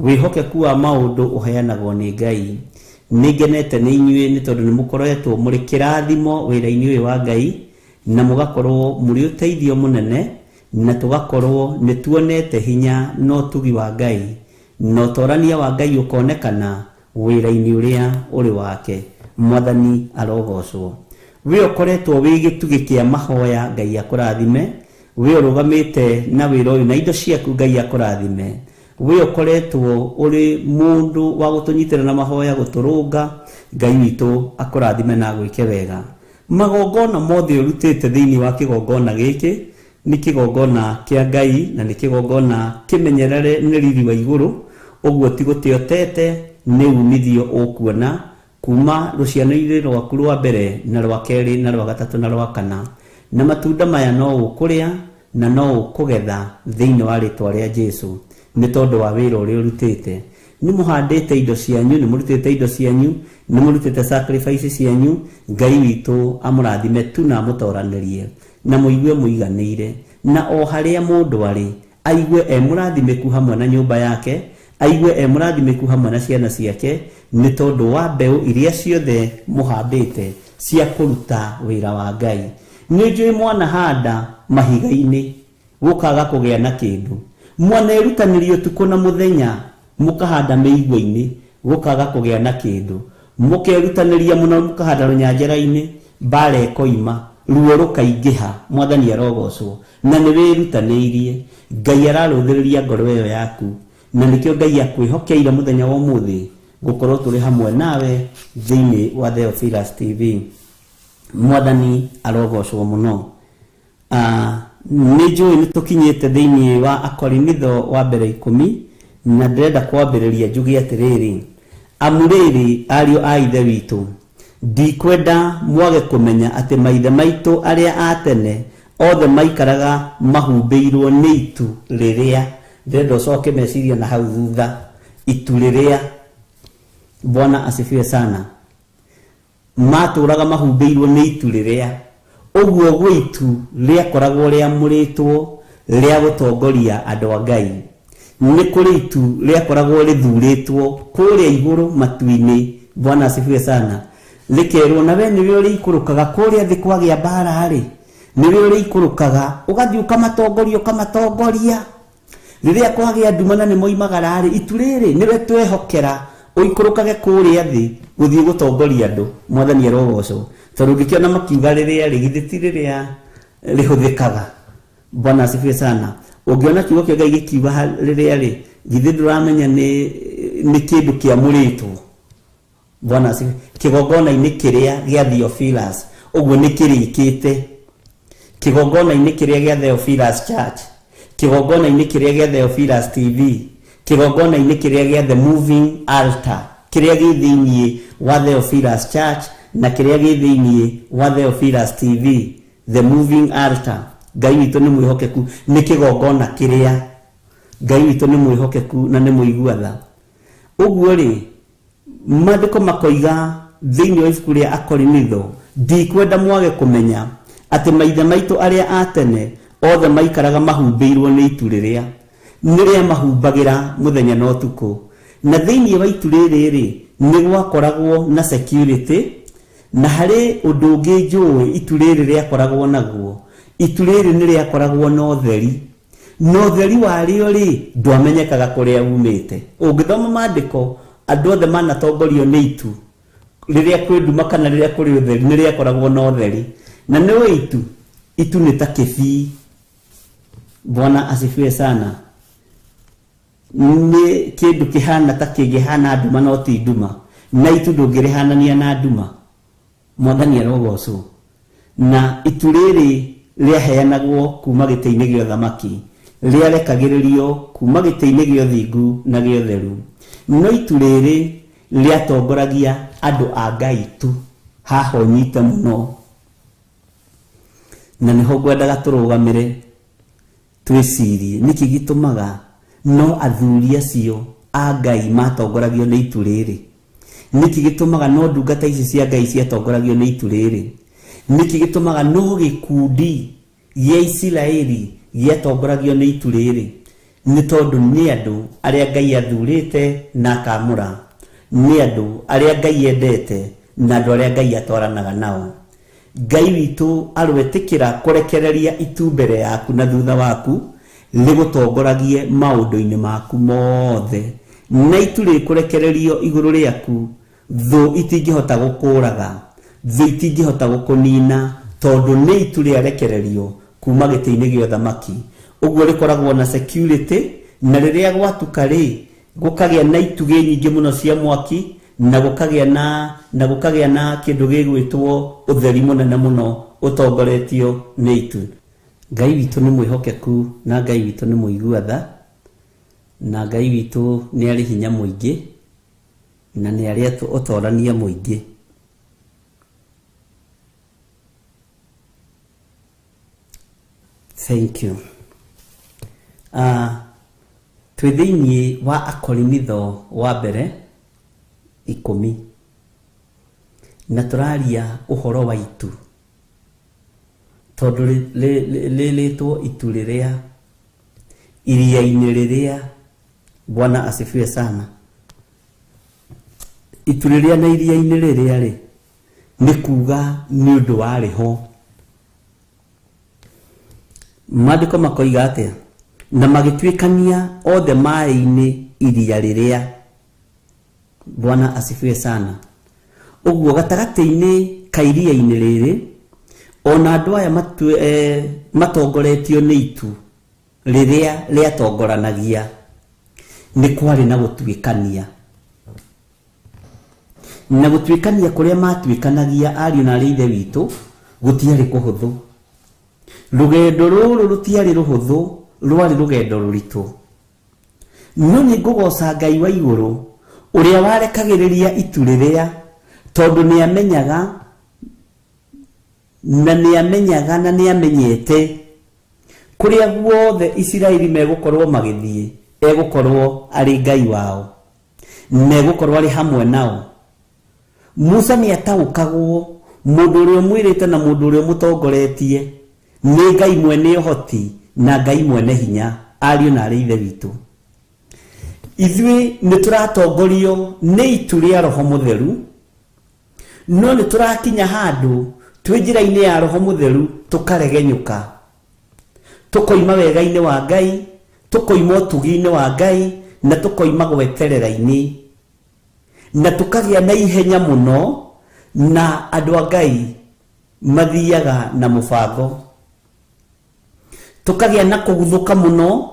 Wĩhokeku wa maũndũ ũheanagwo nĩ Ngai. Nĩngenete nĩ inyuĩ nĩ tondũ nĩ mũkoretwo mũrĩ kĩrathimo wĩra-inĩ ũyũ wa Ngai, na mũgakorwo mũrĩ ũteithio mũnene, na tũgakorwo nĩ tuonete hinya no ũtugi wa Ngai, no torania wa Ngai ũkonekana wĩra-inĩ ũrĩa ũrĩ wake. Mwathani arogocwo. We ũkoretwo wĩ gĩtugĩ kĩa mahoya, Ngai akũrathime. We ũrũgamĩte na wĩra ũyũ na indo ciaku, Ngai akũrathime. We ũkoretwo ũrĩ mũndũ wa gũtũnyitĩra na mahoya, gũtũrũnga, Ngai witũ akũrathime na gwĩke wega. Magongona mothe ũrutĩte thĩinĩ wa kĩgongona gĩkĩ nĩ kĩgongona kĩa Ngai, na nĩ kĩgongona kĩmenyerere nĩ riri wa igũrũ, ũguo ti gũtĩotete, nĩ umithio ũkuona kuma rũciano-inĩ rwaku rwa mbere na rwa kerĩ na rwa gatatũ na rwa kana. Na matunda maya no ũkũrĩa na no ũkũgetha thĩinĩ wa rĩtwa rĩa Jesũ, nĩ tondũ wa wĩra ũrĩa ũrutĩte. Nĩ mũhandĩte indo cianyu, nĩ mũrutĩte indo cianyu, nĩ mũrutĩte sacrifice cianyu. Ngai witũ amũrathime tu na amũtoranĩrie na mũigue mũiganĩire, na o harĩa mũndũ arĩ aigue mũrathimĩku hamwe na nyũmba yake, aigue mũrathimĩku hamwe na ciana ciake, nĩ tondũ wa mbeũ iria ciothe mũhandĩte cia kũruta wĩra wa Ngai. Nĩ njũĩ mwana handa mahiga-inĩ gũkaga kũgĩa na kĩndũ, mwana erutanĩria ũtukũ na mũthenya mũkahanda mĩigua-inĩ gũkaga kũgĩa na kĩndũ, mũkerutanĩria mũno mũkahanda rũnyanjara-inĩ mbara ĩkoima ruo rukaingĩha mwathani arogocwo na nĩ wĩrutanĩirie Ngai ararũthĩrĩria ngoro ĩyo yaku na nĩkĩo Ngai akwĩhokeire mũthenya wa ũmũthĩ gũkorwo tũrĩ hamwe nawe thĩinĩ wa Theophilus TV. Mwathani arogocwo mũno. Nĩ njũĩ nĩ tũkinyĩte thĩinĩ wa Akorinitho wa mbere 10 na ndĩrenda kwambĩrĩria njuge atĩrĩrĩ, amũrĩrĩ ariũ a ithe witũ, ndikwenda mwage kũmenya atĩ maithe maitũ arĩa a tene othe maikaraga mahumbĩirwo nĩ itu rĩrĩa, ndĩrenda ũcoke meciria na hau thutha, itu rĩrĩa. Bwana asifiwe sana. Matũraga mahumbĩirwo nĩ itu rĩrĩa, ũguo gwĩtu rĩakoragwo rĩamũrĩtwo rĩa gũtongoria andũ a Ngai. Nĩ kũrĩ itu rĩakoragwo rĩthurĩtwo kũrĩa igũrũ matu-inĩ. Bwana asifiwe sana. Rĩkerwo nawe nĩwe ũrĩikũrũkaga kũrĩa thĩ kwagĩa mbara rĩ, nĩwe ũrĩikũrũkaga ũgathiĩ ũkamatongoria rĩrĩa kwagĩa nduma na nĩ moimagara rĩ, itu rĩrĩ nĩwe twehokera ũikũrũkage kũrĩa thĩ gũthiĩ gũtongoria andũ. Mwathani arogocwo. Tondũ ngĩkĩona makiuga rĩrĩa rĩgithĩti rĩrĩa rĩhũthĩkaga. Bwana asifiwe sana. Ũngĩona kiugo kĩa Ngai gĩkiuga rĩrĩa rĩ, githĩ ndũramenya nĩ kĩndũ kĩamũrĩtwo. Bwana asifiwe. Kĩgongona-inĩ kĩrĩa gĩa Theophilus, ũguo nĩ kĩrĩkĩte. Kĩgongona-inĩ kĩrĩa gĩa Theophilus Church, kĩgongona-inĩ kĩrĩa gĩa Theophilus TV, kĩgongona-inĩ kĩrĩa gĩa The Moving Altar, kĩrĩa gĩ thĩinĩ wa Theophilus Church na kĩrĩa gĩ thĩinĩ wa Theophilus TV, The Moving Altar. Ngai witũ nĩ mwĩhokeku, nĩ kĩgongona kĩrĩa. Ngai witũ nĩ mwĩhokeku na nĩ mũiguatha. Ũguo rĩ, maandĩko makoiga thĩinĩ wa ibuku rĩa Akorinitho, ndikwenda mwage kũmenya atĩ maithe maitũ arĩa a tene othe maikaraga mahumbĩirwo nĩ itu rĩrĩa, nĩrĩa mahumbagĩra mũthenya na ũtukũ. Na thĩinĩ wa itu rĩrĩ rĩ, nĩ gwakoragwo na security, na harĩ ũndũ ũngĩ njũĩ itu rĩrĩ rĩakoragwo naguo. Itu rĩrĩ nĩ rĩakoragwo na ũtheri, na ũtheri warĩo rĩ, ndwamenyekaga kũrĩa umĩte. Ũngĩthoma maandĩko, andũ othe manatongorio nĩ itu rĩrĩa kwĩ nduma kana rĩrĩa kũrĩ ũtheri, nĩ rĩakoragwo na ũtheri. Na nĩ itu nĩ ta kĩbii. Bwana asifiwe sana. Nĩ kĩndũ kĩhana ta kĩngĩhana nduma no ti nduma, na itu ndũngĩrĩhanania na nduma. Mwathani arogocwo. Na itu rĩrĩ rĩaheanagwo kuma gĩtĩ-inĩ gĩa ũthamaki, rĩarekagĩrĩrio kuma gĩtĩ-inĩ gĩa ũthingu na gĩa ũtheru. No itu rĩrĩ rĩatongoragia andũ a Ngai tu. Haha ũnyite mũno. Na nĩho ngwendaga tũrũgamĩre twĩcirie nĩkĩ gĩtũmaga no athuri acio a Ngai matongoragio nĩ itu rĩrĩ. Nĩkĩ gĩtũmaga no ndungata ici cia Ngai ciatongoragio nĩ itu rĩrĩ. Nĩkĩ gĩtũmaga no gĩkundi gĩa Isiraeli gĩatongoragio nĩ itu rĩrĩ. Nĩ tondũ nĩ andũ arĩa Ngai athurĩte na akamũra, nĩ andũ arĩa Ngai endete na andũ arĩa Ngai atwaranaga nao. Ngai witũ arwetĩkĩra kũrekereria itu mbere yaku na thutha waku rĩgũtongoragie maũndũ-inĩ maku mothe. Na itu rĩkũrekererio igũrũ rĩaku, thũ itingĩhota gũkũraga, thũ itingĩhota gũkũnina, tondũ nĩ itu rĩarekererio kuma gĩtĩ-inĩ gĩa ũthamaki. Ũguo rĩkoragwo na security, na rĩrĩa gwatuka rĩ, gũkagĩa na itugĩ nyingĩ mũno cia mwaki, na gũkagĩa na kĩndũ gĩgwĩtwo ũtheri mũnene mũno ũtongoretio nĩ itu. Ngai witũ nĩ mwĩhokeku na Ngai witũ nĩ mũiguatha, na Ngai witũ nĩ arĩ hinya mũingĩ na nĩ arĩ ũtorania mũingĩ. Thank you. Twĩ thĩinĩ wa Akorinitho wa mbere 10 na tũraria ũhoro wa itu, tondũ rĩrĩtwo itu rĩrĩa, iria-inĩ rĩrĩa. Bwana asifiwe sana. Itu rĩrĩa na iria-inĩ rĩrĩa rĩ, nĩ kuga nĩ ũndũ warĩ ho. Maandĩko makoiga atĩa? Na magĩtuĩkania othe maĩ-inĩ iria rĩrĩa. Bwana asifiwe sana. Ũguo gatagatĩ-inĩ ka iria-inĩ rĩrĩ, ona andũ aya matongoretio nĩ itu rĩrĩa rĩatongoranagia nĩ kwarĩ na gũtuĩkania, na gũtuĩkania kũrĩa matuĩkanagia ariũ na ithe witũ gũtiarĩ kũhũthũ. Rũgendo rũrũ rũtiarĩ rũhũthũ, rwarĩ rũgendo rũritũ. No nĩ ngũgoca Ngai wa igũrũ ũrĩa warekagĩrĩria itu rĩrĩa, tondũ nĩ amenyaga na nĩ amenyete kũrĩa guothe Isiraeli megũkorwo magĩthiĩ egũkorwo arĩ Ngai wao na egũkorwo arĩ hamwe nao. Musa nĩ ataũkagwo mũndũ ũrĩa ũmwĩrĩte na mũndũ ũrĩa ũmũtongoretie nĩ Ngai mwene ũhoti na Ngai mwene hinya, ariũ na arĩ ithe witũ. Ithuĩ nĩ tũratongorio nĩ itu rĩa Roho Mũtheru, no nĩ tũrakinya handũ twĩ njĩra-inĩ ya Roho Mũtheru tũkaregenyũka, tũkoima wega-inĩ wa Ngai, tũkoima ũtugi-inĩ wa Ngai, na tũkoima gweterera-inĩ, na tũkagĩa na ihenya mũno, na andũ a Ngai mathiaga na mũbango. Tũkagĩa na kũguthũka mũno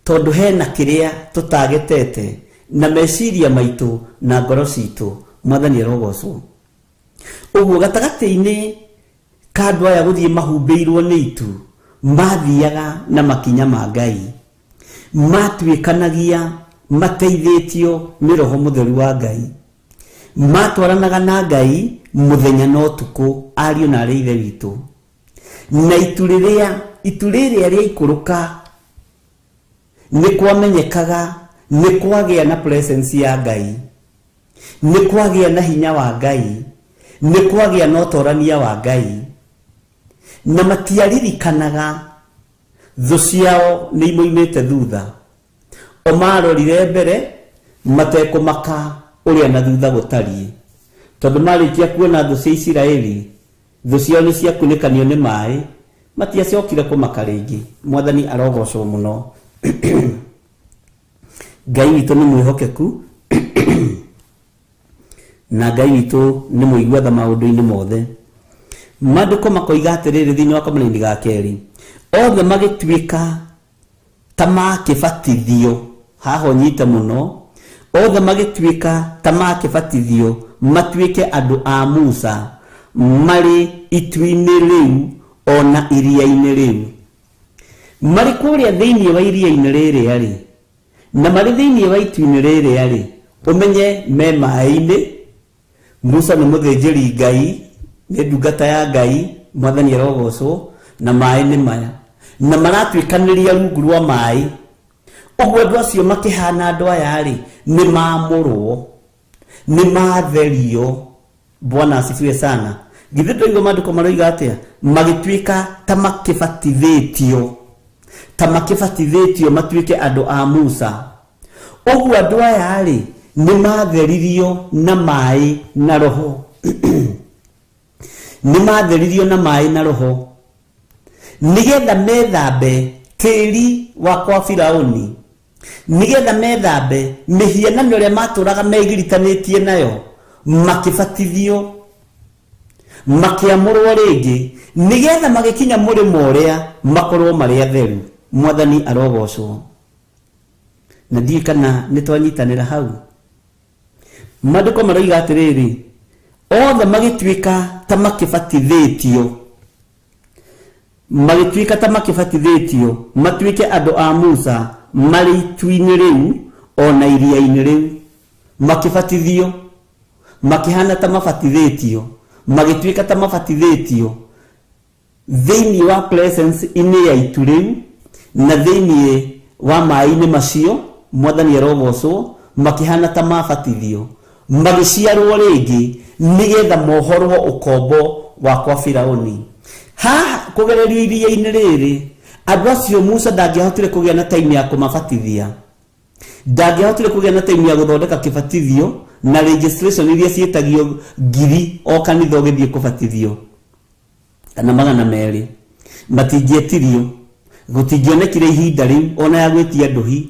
tondũ hena kĩrĩa tũtagetete na meciria maitũ na ngoro citũ. Mwathani arogocwo. Ũguo gatagatĩ-inĩ ka andũ aya gũthiĩ mahumbĩirwo nĩ itu, mathiaga na makinya ma Ngai, matuĩkanagia mateithĩtio nĩ Roho Mũtheru wa Ngai, matwaranaga na Ngai mũthenya na ũtukũ, ariũ na arĩ ithe witũ. Na itu rĩrĩa rĩaikũrũka nĩ kwamenyekaga nĩ kwagĩa na presence ya Ngai, nĩ kwagĩa na hinya wa Ngai, nĩ kwagĩa na ũtorania wa Ngai, na matiaririkanaga thũ ciao nĩ imoimĩte thutha, o marorire mbere matekũmaka ũrĩa na thutha gũtariĩ, tondũ marĩkia kuona thũ cia Isiraeli thũ ciao nĩ ciakunĩkanio nĩ maĩ, matiacokire kũmaka rĩngĩ. Mwathani arogocwo mũno. Ngai witũ nĩ mwĩhokeku na Ngai witũ nĩ mũigua tha maũndũ-inĩ mothe. Maandĩko makoiga atĩrĩrĩ thĩinĩ wa Kamũra-inĩ ga kerĩ, othe magĩtuĩka ta makĩbatithio, haha ũnyite mũno, othe magĩtuĩka ta makĩbatithio matuĩke andũ a Musa marĩ itu-inĩ rĩu ona iria-inĩ rĩu. Marĩ kũrĩa thĩinĩ wa iria-inĩ rĩrĩa-rĩ, na marĩ thĩinĩ wa itu-inĩ rĩrĩa-rĩ, ũmenye me maĩ-inĩ. Musa nĩ mũthĩnjĩri Ngai, nĩ ndungata ya Ngai, Mwathani arogocwo, na maĩ nĩ maya, na maratuĩkanĩria rungu rwa maĩ. Ũguo andũ acio makĩhana andũ aya-rĩ, nĩ maamũrwo, nĩ matherio. Bwana asifiwe sana. Githĩ ndũigua maandĩko maroiga atĩa? Magĩtuĩka ta makĩbatithĩtio matuĩke andũ a Musa. Ũguo andũ aya-rĩ nĩ matheririo na maĩ na Roho. Nĩ matheririo na maĩ na Roho nĩgetha methambe tĩri wa kwa Firaũni, nĩgetha methambe mĩhianano ĩrĩa matũraga megiritanĩtie nayo, makĩbatithio, makĩamũrwo rĩngĩ, nĩgetha magĩkinya mũrĩmo ũrĩa makorwo marĩ atheru. Mwathani arogocwo. Na ndiĩ kana nĩ twanyitanĩra hau. Maandĩko maroiga atĩrĩrĩ, othe magĩtuĩka ta makĩbatithĩtio, matuĩke andũ a Musa marĩ itu-inĩ rĩu ona iria-inĩ rĩu, makĩbatithio, makĩhana ta mabatithĩtio, magĩtuĩka ta mabatithĩtio thĩinĩ wa presence-inĩ ya itu rĩu na thĩinĩ wa maĩ-inĩ macio. Mwathani arogocwo. Makĩhana ta mabatithio, magĩciarwo rĩngĩ nĩgetha mohorwo ũkombo wa kwa Firaũni. Haha kũgererio iria-inĩ rĩrĩ, andũ acio Musa ndangĩahotire kũgĩa na time ya kũmabatithia, ndangĩahotire kũgĩa na time ya gũthondeka kĩbatithio na registration iria ciĩtagio ngiri o kanitha ũgĩthiĩ kũbatithio, kana 200. Matingĩetirio, gũtingĩonekire ihinda rĩu ona ya gwĩtia ndũhi,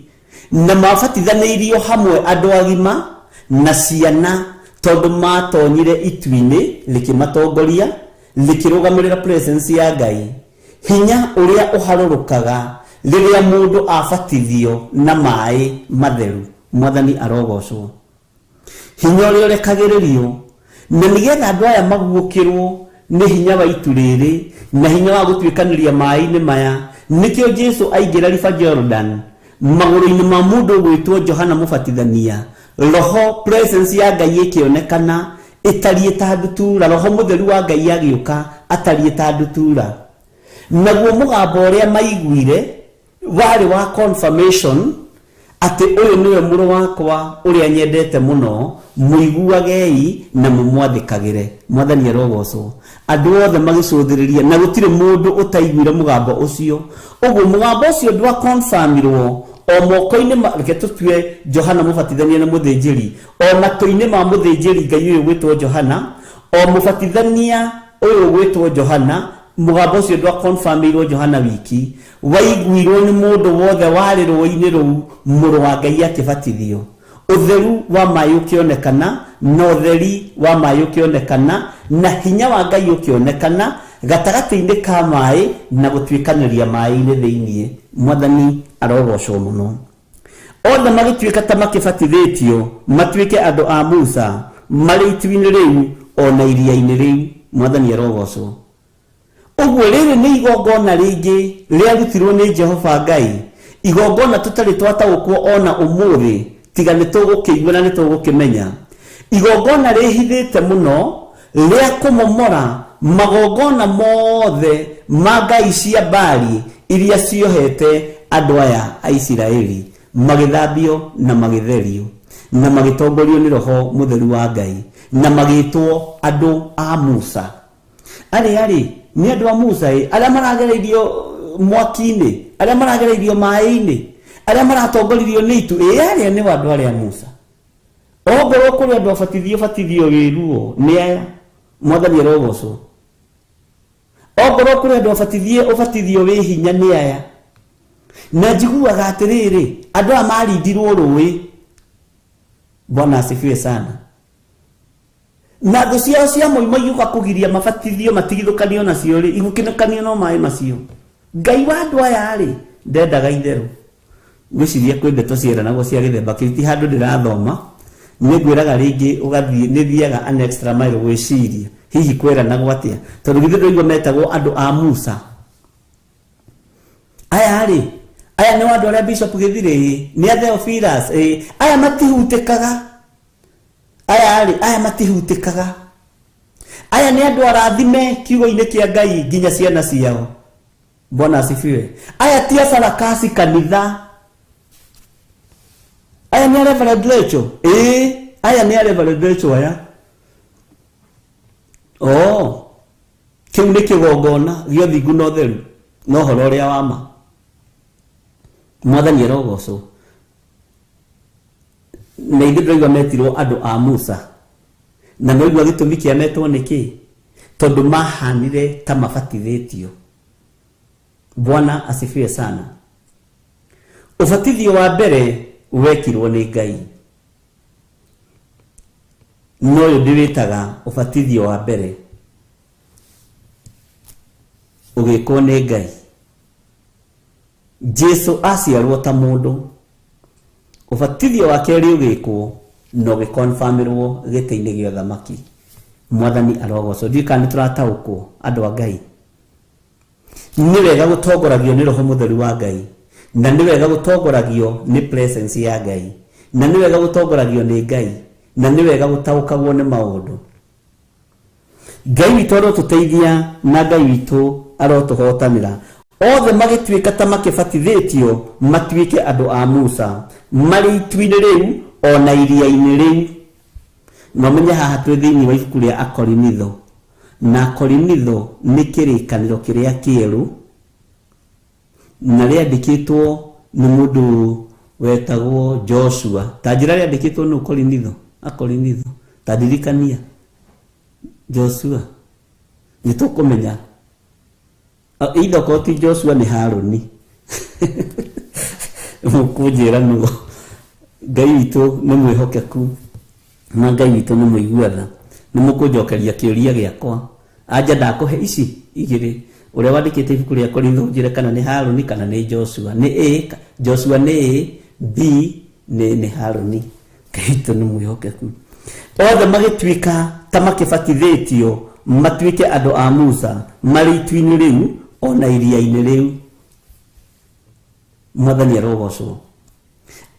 na mabatithanĩirio hamwe andũ agima na ciana, tondũ matonyire itu-inĩ rĩkĩmatongoria likirugamirira presence ya Ngai hinya uria uharurukaga riria mundu abatithio na mai matheru mwathani arogocwo hinya uria rekagiririo na nigetha andu aya maguukirwo ni hinya wa ituriri na hinya wa gutwikaniria mai ni maya nikio Jesu aingira rifa Jordan maguru-ini ma mundu gwitwo Johana Mubatithania roho presence ya Ngai ikionekana itarie ta ndutura roho mutheru wa Ngai agiuka atarie ta ndutura naguo mugambo uria maiguire wari wa confirmation ati uyu niwe muru wakwa uria nyendete muno muiguagei na mumwathikagire mwathani arogocwo andu othe magicũthĩrĩria na gutire mundu utaiguire mugambo ucio uguo mugambo ucio ndwa confirmirwo o moko-ini reke tutue Johana Mubatithania na muthinjiri o matu-ini ma muthinjiri Ngai uyu gwitwo Johana o Mubatithania uyu gwitwo Johana mugambo ucio ndwa confirmirwo Johana wiki waiguirwo ni mundu wothe wari rũĩ-inĩ rũu mũrũ wa Ngai akibatithio utheru wa mai ukionekana na utheri wa mai ukionekana na hinya wa Ngai ukionekana gatagati-inĩ ka mai na gutwikaniria mai-inĩ thĩinĩ mwathani arogocwo muno othe magituĩka ta makibatithĩtio matuĩke andũ a Musa marĩ itu-inĩ rĩu ona iria-inĩ rĩu mwathani arogocwo uguo rĩrĩ nĩ igongona rĩngĩ rĩarutirwo nĩ Jehova Ngai igongona tutarĩ twataũkwo ona ũmũthĩ tiga nĩ tũgũkĩigua na nĩ tũgũkĩmenya igongona rĩhithĩte mũno rĩa kũmomora magongona mothe ma ngai cia Baali iria ciohete andũ aya a Isiraeli magĩthambio na magĩtherio na magĩtongorio nĩ roho mutheru wa Ngai na magĩtwo andũ a Musa arĩ ni andu a Musa aria maragereirio mwaki-ini aria maragereirio mai-ini aria maratongoririo ni itu aria ni andu aria Musa ogorwo kuri andu abatithio wiruo ni aya mwathani arogocwo ogorwo kuri andu abatithio wi hinya ni aya na njiguaga atiriri andu a marindirwo rũĩ Bwana asifiwe sana na thũ ciao cia moimo iuka kugiria mabatithio matigithukanio nacio ri igukinakanio no mai macio Ngai wa andu aya ri ndendaga itheru gwiciria kwi ndeto cieranagwo cia githemba kiti handu ndirathoma ni ngwiraga ringi ugathie ni thiaga an extra mile gwiciria hihi kweranagwo atia tondu githe ndoigua metagwo andu a Musa aya ri aya ni andu aria Bishop Githiri ni Theophilus aya matihutikaga aya matihutikaga aya ni andu arathime kiugo-ini kia Ngai nginya ciana ciao Bwana asifiwe aya ti abarakasi kanitha aya ni Reverend Lecho aya ni Reverend Lecho aya kiu ni kigongona gio thingu no theru no horo ria wama mwathani arogocwo na ithe ndoigua metirwo andu a Musa na noigua gitumi kia metwo niki tondu mahanire ta mabatithĩtio Bwana asifiwe sana ubatithio wa mbere wekirwo ni Ngai no ndiwitaga ubatithio wa mbere ugikwo ni Ngai Jesu aciarwo ta mundu ubatithio wa keri ugikwo no gikonfirmirwo gite-ini gio thamaki mwathani arogocwo ndikani turataũkwo andu a Ngai ni wega gutongoragio ni roho mutheru wa Ngai na ni wega gutongoragio ni presence ya Ngai na ni wega gutongoragio ni Ngai na ni wega gutaũkagwo ni maundu Ngai witũ arotuteithia na Ngai witũ arotuhotanira othe magituĩka ta makibatithĩtio matuĩke andu a Musa marĩ itu-inĩ rĩu ona iria-inĩ rĩu no menye haha twĩ thĩinĩ wa ibuku rĩa Akorinitho na Akorinitho nĩ kĩrĩkanĩro kĩrĩa kĩerũ na rĩandĩkĩtwo nĩ mũndũ wetagwo Joshua ta njĩra rĩandĩkĩtwo nĩ Akorinitho ta ndirikania Joshua nĩtũkũmenya either koti Joshua ni Haruni mukunjira nugo Ngai witũ nĩ mwĩhokeku na Ngai witũ nĩ mũiguatha nĩ mũkũnjokeria kĩũria gĩakwa aja ndakuhe ici igiri uria wandikite ibuku ria Korintho njire kana ni Haruni kana ni Joshua ni A Joshua ni A B ni Haruni kaito ni mwihokeku othe magituika ta makibatithitio matuike andu a Musa mari itwini riu ona iria-ini riu mwathani arogocwo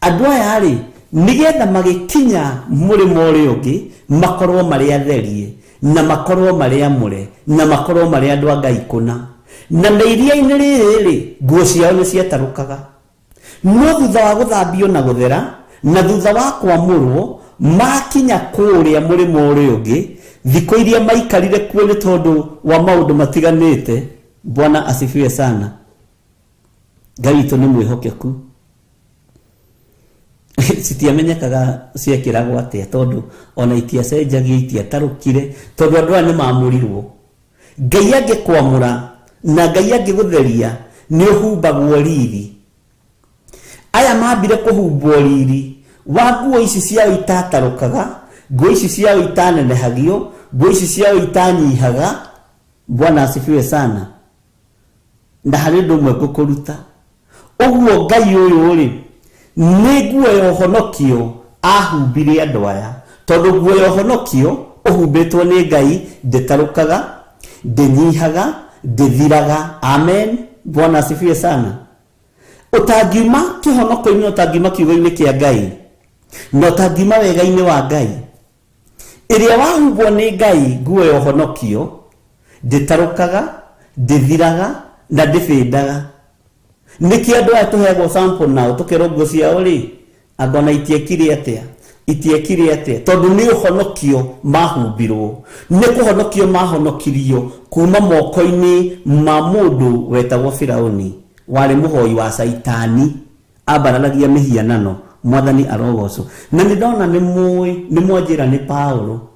andu aya ri nigetha magikinya murimo uri ungi makorwo mari atherie na makorwo mari amure na makorwo mari andu a Ngai kuna na iria-ini riri nguo ciao ni ciatarukaga no thutha wa guthambio na guthera na thutha wa kwamurwo makinya kuria murimo uri ungi thiko iria maikarire kuo ni tondu wa maundu matiganite. Bwana asifiwe sana. Ngai to ni mwihokeku sitiamenyekaga ciekiragwo atia tondu ona itiacenjagia itiatarukire tondu andu ni mamurirwo. Ngai angikwamura na Ngai angigutheria ni uhumbagwo riri. Aya mambire kuhumbwo riri wa nguo ici ciao itatarukaga, nguo ici ciao itanenehagio, nguo ici ciao itanyihaga. Bwana asifiwe sana. Na hari ndu mwe gukuruta uguo Ngai uyu ri ni nguo ya uhonokio ahumbire andu aya tondu nguo ya uhonokio uhumbitwo ni Ngai ndetarukaga ndenyihaga ndethiraga. Amen. Bwana asifiwe sana. Utangima kihonoko-ini utangima kiugo-ini kia Ngai no utangima wega-ini wa Ngai iria wahumbwo ni Ngai nguo ya uhonokio ndetarukaga ndethiraga na ndibindaga. Niki andu aya tuhegwo sample nao tukero nguo ciao ri agona itiekire atia tondu ni uhonokio mahumbirwo ni kuhonokio mahonokirio kuma moko-ini ma mundu wetagwo Firauni wari muhoi wa Saitani abaranagia mihianano. Mwathani arogocwo na ndona ni mwanjira ni Paulo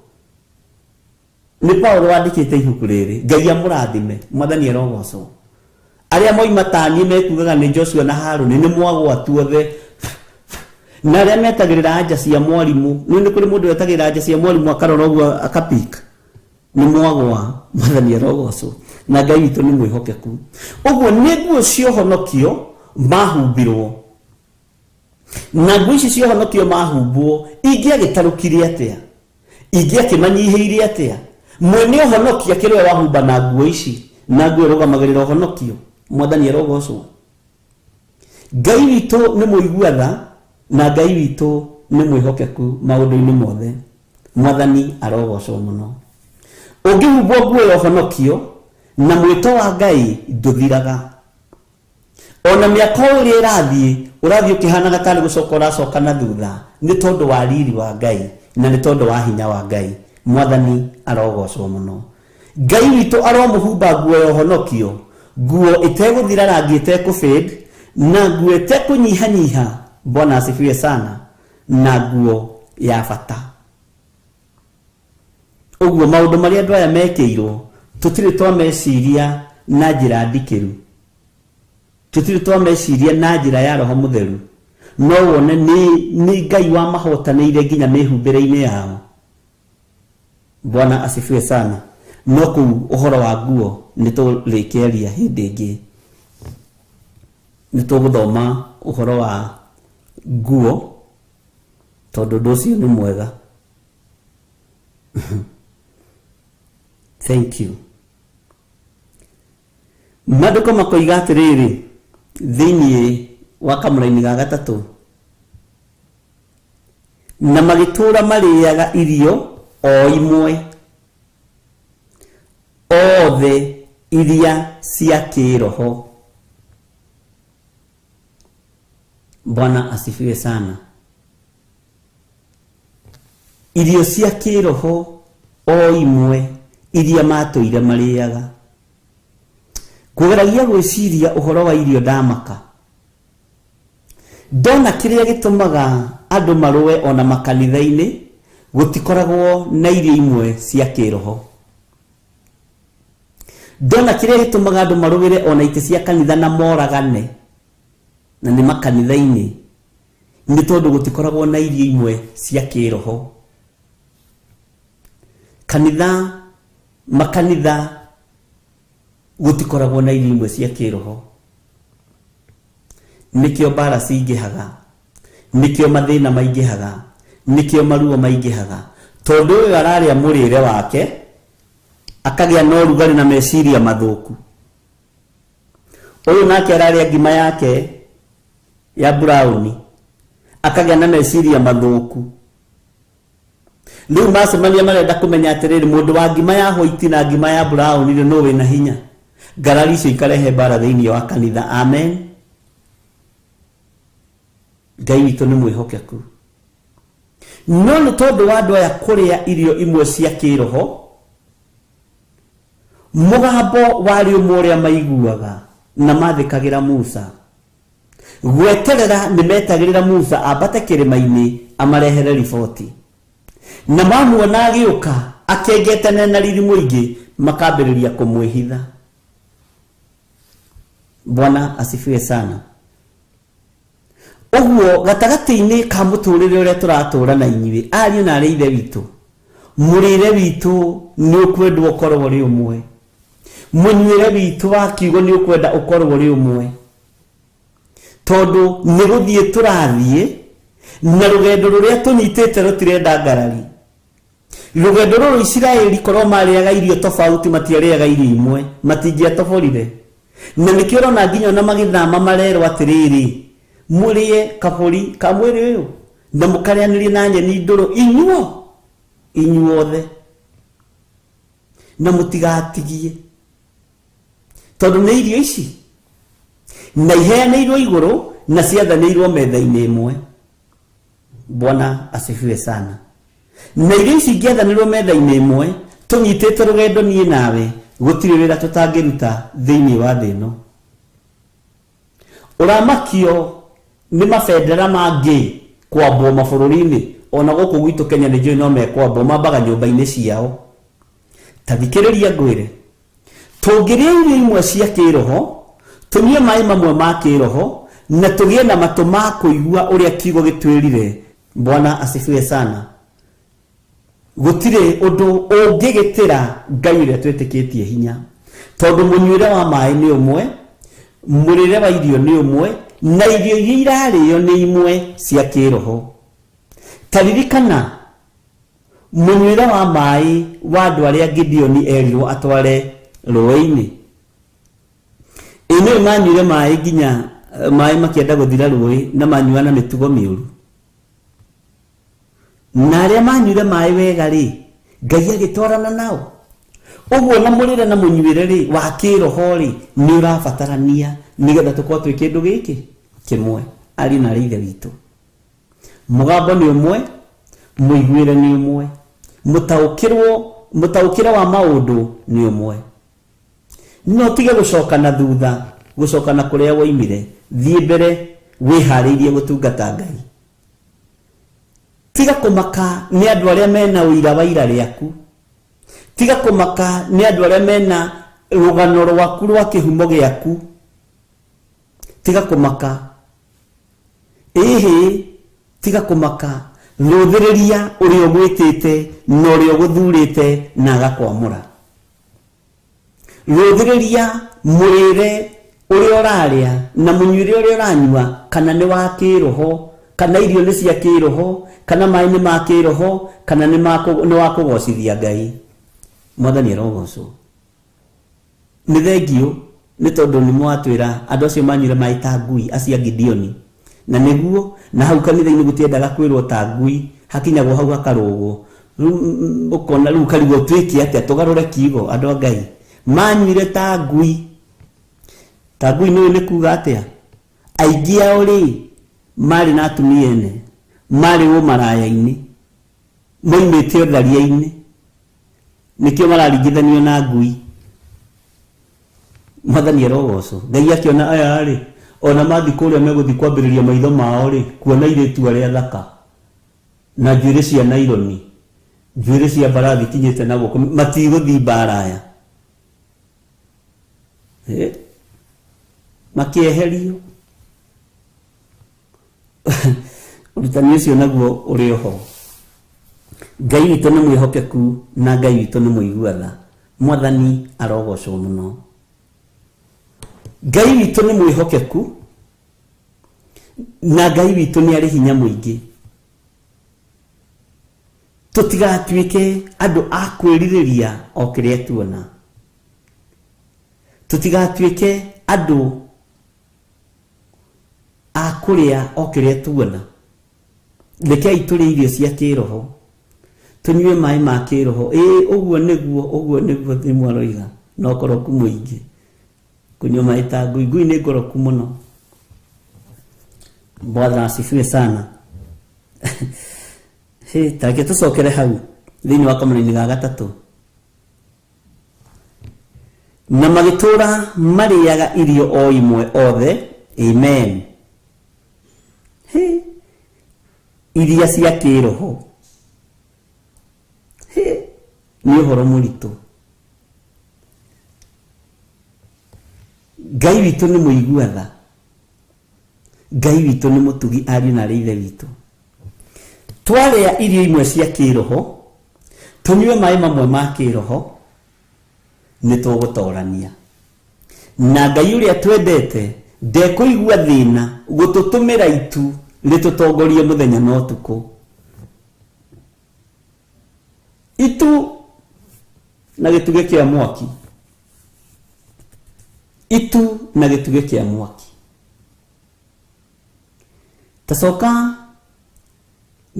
wandikite ibuku riri. Ngai amurathime. Mwathani arogocwo. Aria moimatani mekugaga ni Joshua na Haruni ni mwagwa tuothe na aria metagirira anja cia mwarimu ni kuri mundu wetagirira anja cia mwarimu akarora uguo akapika ni mwagwa. Mwathani arogocwo na Ngai witu ni mwihokeku. Uguo ni nguo cio honokio mahumbirwo na nguo ici cio honokio mahumbwo ingiagitarukire atia ingiakimanyihiire atia mwene honokia kirwe wahumba na nguo ici na nguo rugamagirira honokio. Mwathani arogocwo. Ngai witu ni muiguatha na Ngai witu ni mwihokeku maundu-ini mothe. Mwathani arogocwo muno. Ungihumbwo nguo ya honokio na mwito wa Ngai nduthiraga ona miaka uri urathie ukihanaga tari gucoka uracoka na thutha ni tondu wa riri wa Ngai na ni tondu wa hinya wa Ngai. Mwathani arogocwo muno. Ngai witu aromuhumba nguo ya honokio nguo iteguthira rangi itekufade na nguo itekunyihanyiha. Bwana asifiwe sana. Na nguo ya bata. Uguo maundu maria andu aya mekeirwo tutiri twameciria na njira ndikiru, tutiri twameciria na njira ya Roho Mutheru, no wone ni Ngai wa mahotanĩire nginya mihumbire-ini yao. Bwana asifiwe sana. No ku uhoro wa nguo niturikiaria hindi ingi nituguthoma uhoro wa nguo tondu nducio ni mwega. Thank you. Maduko makoiga atiriri thiini wa kamũra-inĩ ga gatatu na magitura mariaga irio o imwe othe iria cia kiroho. Bwana asifiwe sana. Irio cia kiroho o imwe iria matuire mariaga. Kugeragia gwiciria uhoro wa irio ndamaka. Ndona kiria gitumaga andu marue ona makanitha-ini gutikoragwo na irio imwe cia kiroho. Ndona kiria gitumaga andu marugire ona ite cia kanitha na moragane na ni makanitha-ini ni tondu gutikoragwo na irio imwe cia kiroho. Kanitha makanitha gutikoragwo na irio imwe cia kiroho, nikio bara cingihaga, nikio mathina maingihaga, nikio maruo maingihaga, tondu uyu araria murire wake akagia no rugari na meciria mathuku. Uyu nake araria ngima yake ya brown akagia na meciria mathuku. Riu macemania marenda kumenya atiriri mundu wa ngima ya white na ngima ya brown ri no we na hinya, ngarari icio ikarehe bara thiini wa kanitha. Amen. Ngai witũ nĩ mwĩhokeku. No nĩ tondũ wa andũ aya kũrĩa irio imwe cia kĩroho, mũgambo warĩ ũmwe ũrĩa maiguaga na mathĩkagĩra Musa. Gweterera nĩ metagĩrĩra Musa ambate kĩrĩma-inĩ amarehere riboti, na mamuona agĩũka akengetane na riri mũingĩ makambĩrĩria kũmwĩhitha. Bwana asifiwe sana. Oguo gatagati-inĩ ka mũtũrĩre ũrĩa tũratũra na inyuĩ ariũ na arĩ ithe witũ, mũrĩre witũ nĩ ũkwenda ũkorwo ũrĩ ũmwe, mũnyuĩre witũ wa kiugo nĩ ũkwenda ũkorwo ũrĩ ũmwe, tondũ nĩ gũthiĩ tũrathiĩ na rũgendo rũrĩa tũnyitĩte rũtirenda ngarari. Rũgendo rũrũ Isiraeli korwo marĩaga irio tofauti matiarĩaga irio imwe, matingĩatoborire. Na nĩkĩo ũrona nginya na magĩthama marerwo atĩrĩrĩ, mũrĩe kabũri ka mwĩrĩ ũyũ na mũkarĩanĩrie na nyeni ndũrũ inyuothe na mũtigatigie, tondũ nĩ irio ici na iheanĩirwo igũrũ na ciathanĩirwo metha-inĩ ĩmwe. Bwana asifiwe sana. Na irio ici ingĩathanĩrwo metha-inĩ ĩmwe, tũnyitĩte rũgendo niĩ nawe, gũtirĩ wĩra tũtangĩruta thĩinĩ wa thĩ ĩno. Ũramakio nĩ mabendera mangĩ kwambwo mabũrũri-inĩ, ona gũkũ gwitũ Kenya nĩ njũĩ no mekwambwo, mambaga nyũmba-inĩ ciao. Ta thikĩrĩria ngwĩre, tũngĩrĩa irio imwe cia kĩroho, tũnyue maĩ mamwe ma kĩroho, na tũgĩe na matũ ma kũigua ũrĩa kiugo gĩtwĩrire. Bwana asifiwe sana. Gũtirĩ ũndũ ũngĩgĩtĩra Ngai ũrĩa twĩtĩkĩtie hinya, tondũ mũnyuĩre wa maĩ nĩ ũmwe, mũrĩre wa irio nĩ ũmwe, na irio iria irarĩo nĩ imwe cia kĩroho. Taririkana mũnyuĩre wa maĩ wa andũ arĩa Gideoni erirwo atware rũĩ-inĩ. Nĩ manyuire maĩ nginya maĩ makĩenda gũthira rũĩ na manyua na mĩtugo mĩũru. Na arĩa manyuire maĩ wega rĩ, Ngai agĩtwarana nao. Ũguo na mũrĩre na mũnyuĩre rĩ wa kĩroho rĩ nĩ ũrabatarania nĩgetha tũkorwo twĩ kĩndũ gĩkĩ kĩmwe. Ariũ na arĩ ithe witũ, mũgambo nĩ ũmwe, mũiguĩre nĩ ũmwe, mũtaũkĩre wa maũndũ nĩ ũmwe. No tige gũcoka na thutha, gũcoka na kũrĩa woimire, thiĩ mbere wĩharĩirie gũtungata Ngai. Tiga kũmaka nĩ andũ arĩa mena ũira wa ira rĩaku, tiga kũmaka nĩ andũ arĩa mena rũgano rwaku rwa kĩhumo gĩaku, tiga kũmaka. Ĩhĩ tiga kũmaka, rũthĩrĩria ũrĩa ũgwĩtĩte na ũrĩa ũgũthurĩte na agakwamũra. Rũthĩrĩria mũrĩre ũrĩa ũrarĩa na mũnyuĩre ũrĩa ũranyua, kana nĩ wa kĩroho, kana irio nĩ cia kĩroho, kana maĩ nĩ ma kĩroho, kana nĩ wa kũgocithia Ngai. Mwathani arogocwo. Nĩ thengio nĩ tondũ nĩ mwatwĩra andũ acio manyuire maĩ ta ngui acia Gideoni, na nĩguo na hau kanitha-inĩ gũtiendaga kwĩrwo ta ngui, hakinyagwo hau hakarũgwo. Ũkona rĩu karigwo twĩke atĩa tũgarũre kiugo. Andũ a Ngai manyuire ta ngui. Ta ngui nĩ kuuga atĩa? Aingĩ ao rĩ marĩ na atumia ene, marĩ ũmaraya-inĩ, moimĩte ũtharia-inĩ, nĩkĩo mararingithanio na ngui. Mwathani arogocwo. Ngai akiona aya rĩ, ona mathi kũrĩa megũthiĩ kwambĩrĩria maitho mao rĩ, kuona irĩtu arĩa thaka na njuĩrĩ cia naironi, njuĩrĩ cia mbarathi kinyĩte na guoko, matigũthiĩ mbaraya, makĩeherio. Ũrutani ũcio naguo ũrĩ oho. Ngai witũ nĩ mwĩhokeku na Ngai witũ nĩ mũigua tha. Mwathani arogocwo muno. Ngai witũ nĩ mwĩhokeku na Ngai witũ nĩ arĩ hinya mũingĩ. Tũtigatuĩke andũ a kwĩrirĩria o kĩrĩa tuona. Tũtigatuĩke andũ a kũrĩa o kĩrĩa tuona. Rekei tũrĩe irio cia kĩroho, tũnyue maĩ ma kĩroho. Ũguo nĩguo thimũ aroiga no ngoroku mũingĩ. Kunyua maĩ ta ngui nĩ ngoroku mũno. Bwana asifiwe sana. Tareke tũcokere hau thĩinĩ wa kamũra-inĩ ga gatatũ. Na magĩtũũra marĩaga irio o imwe othe. Amen. Iria cia kĩroho nĩ ũhoro mũritũ. Ngai witũ nĩ mũigua tha. Ngai witũ nĩ mũtugi ariũ na ithe witũ. Twarĩa irio imwe cia kĩroho, tũnyue maĩ mamwe ma kĩroho, nĩ tũgũtoorania. Na Ngai ũrĩa twendete ndekũigua thĩna gũtũtũmĩra itu rĩtũtongorie mũthenya na ũtukũ. Itu na gĩtugĩ kĩa mwaki. Itu na gĩtugĩ kĩa mwaki. Tacoka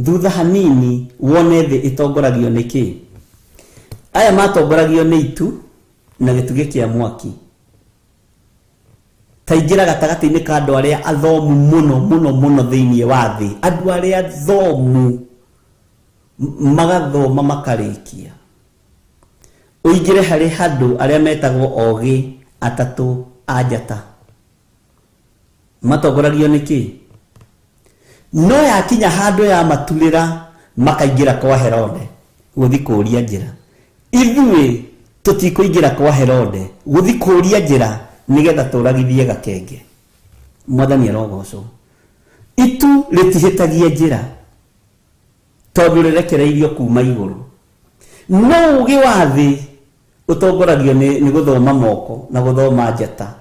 thutha hanini wone thĩ ĩtongoragio nĩ kĩ? Aya matongoragio nĩ itu na gĩtugĩ kĩa mwaki. Taingĩra gatagatĩ-inĩ ka andũ arĩa athomu mũno thĩinĩ wa thĩ. Andũ arĩa athomu magathoma makarĩkia. Ũingĩre harĩ handũ arĩa metagwo ogĩ atatũ a njata. Matongoragio nĩ kĩ? No yakinya handũ ya maturĩra makaingĩra kwa Herode gũthi kũũria njĩra. Ithuĩ tũtikũingĩra kwa Herode gũthi kũũria njĩra nĩgetha tũragithie gakenge. Mwathani arogocwo. Itu rĩtihĩtagia njĩra tondũ rĩrekereirio kuma igũrũ. No ũgĩ wa thĩ ũtongoragio nĩ gũthoma moko na gũthoma njata.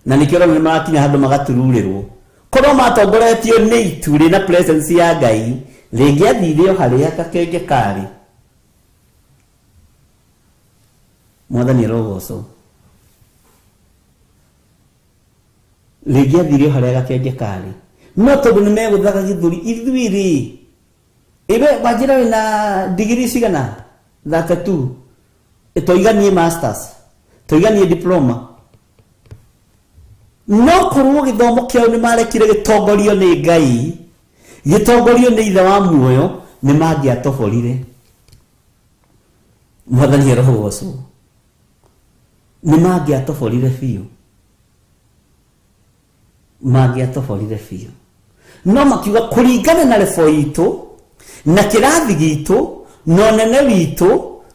Na nĩkĩo nĩ marakinya handũ magatururĩrwo. Korwo matongoretio nĩ itu rĩna presence ya Ngai, rĩngĩathire o harĩa gakenge karĩ. Mwathani arogocwo. Rĩngĩathire o harĩa gakenge karĩ. No tondũ nĩ megũthaga gĩthũri. Ithuĩ rĩ, wanjĩra wĩna degree cigana? 32. Tũiganie masters, tũiganie diploma. No korwo gĩthomo kĩao nĩ marekire gĩtongorio nĩ Ngai, gĩtongorio nĩ ithe wa muoyo, nĩ mangĩatoborire. Mwathani arogocwo. Nĩ mangĩatoborire biũ. Mangĩatoborire biũ. No makiuga kũringana na lebo itũ na kĩrathi gitũ na ũnene witũ,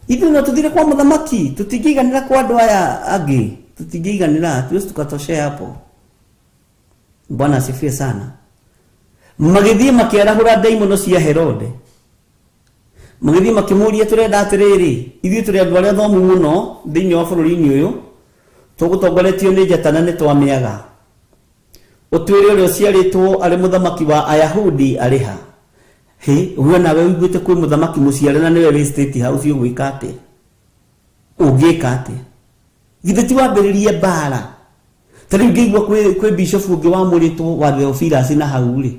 ithuĩ no tũthire kwa mũthamaki, tũtingĩiganĩra kwa andũ aya angĩ, tũtingĩiganĩra, tuwezi tukatoshea hapo. Bwana asifiwe sana. Magĩthiĩ makĩarahũra ndaimono cia Herode. Magĩthiĩ makĩmũria tũrenda atĩrĩrĩ, ithuĩ tũrĩ andũ arĩa athomu mũno thĩinĩ wa bũrũri-inĩ ũyũ, tũgũtongoretio nĩ njata na nĩ twamĩaga. Ũtwĩre ũrĩa ũciarĩtwo arĩ mũthamaki wa Ayahudi arĩ ha? Ũguo nawe ũiguĩte kwĩ mũthamaki mũciare na nĩwe wĩ state house ũgwĩka atĩa? Ũngĩka atĩa? Githĩ ti wambĩrĩrie mbara? Ta rĩu ngĩigua kwĩ bishop ũngĩ wamũrĩtwo wa Theophilus na hau rĩ,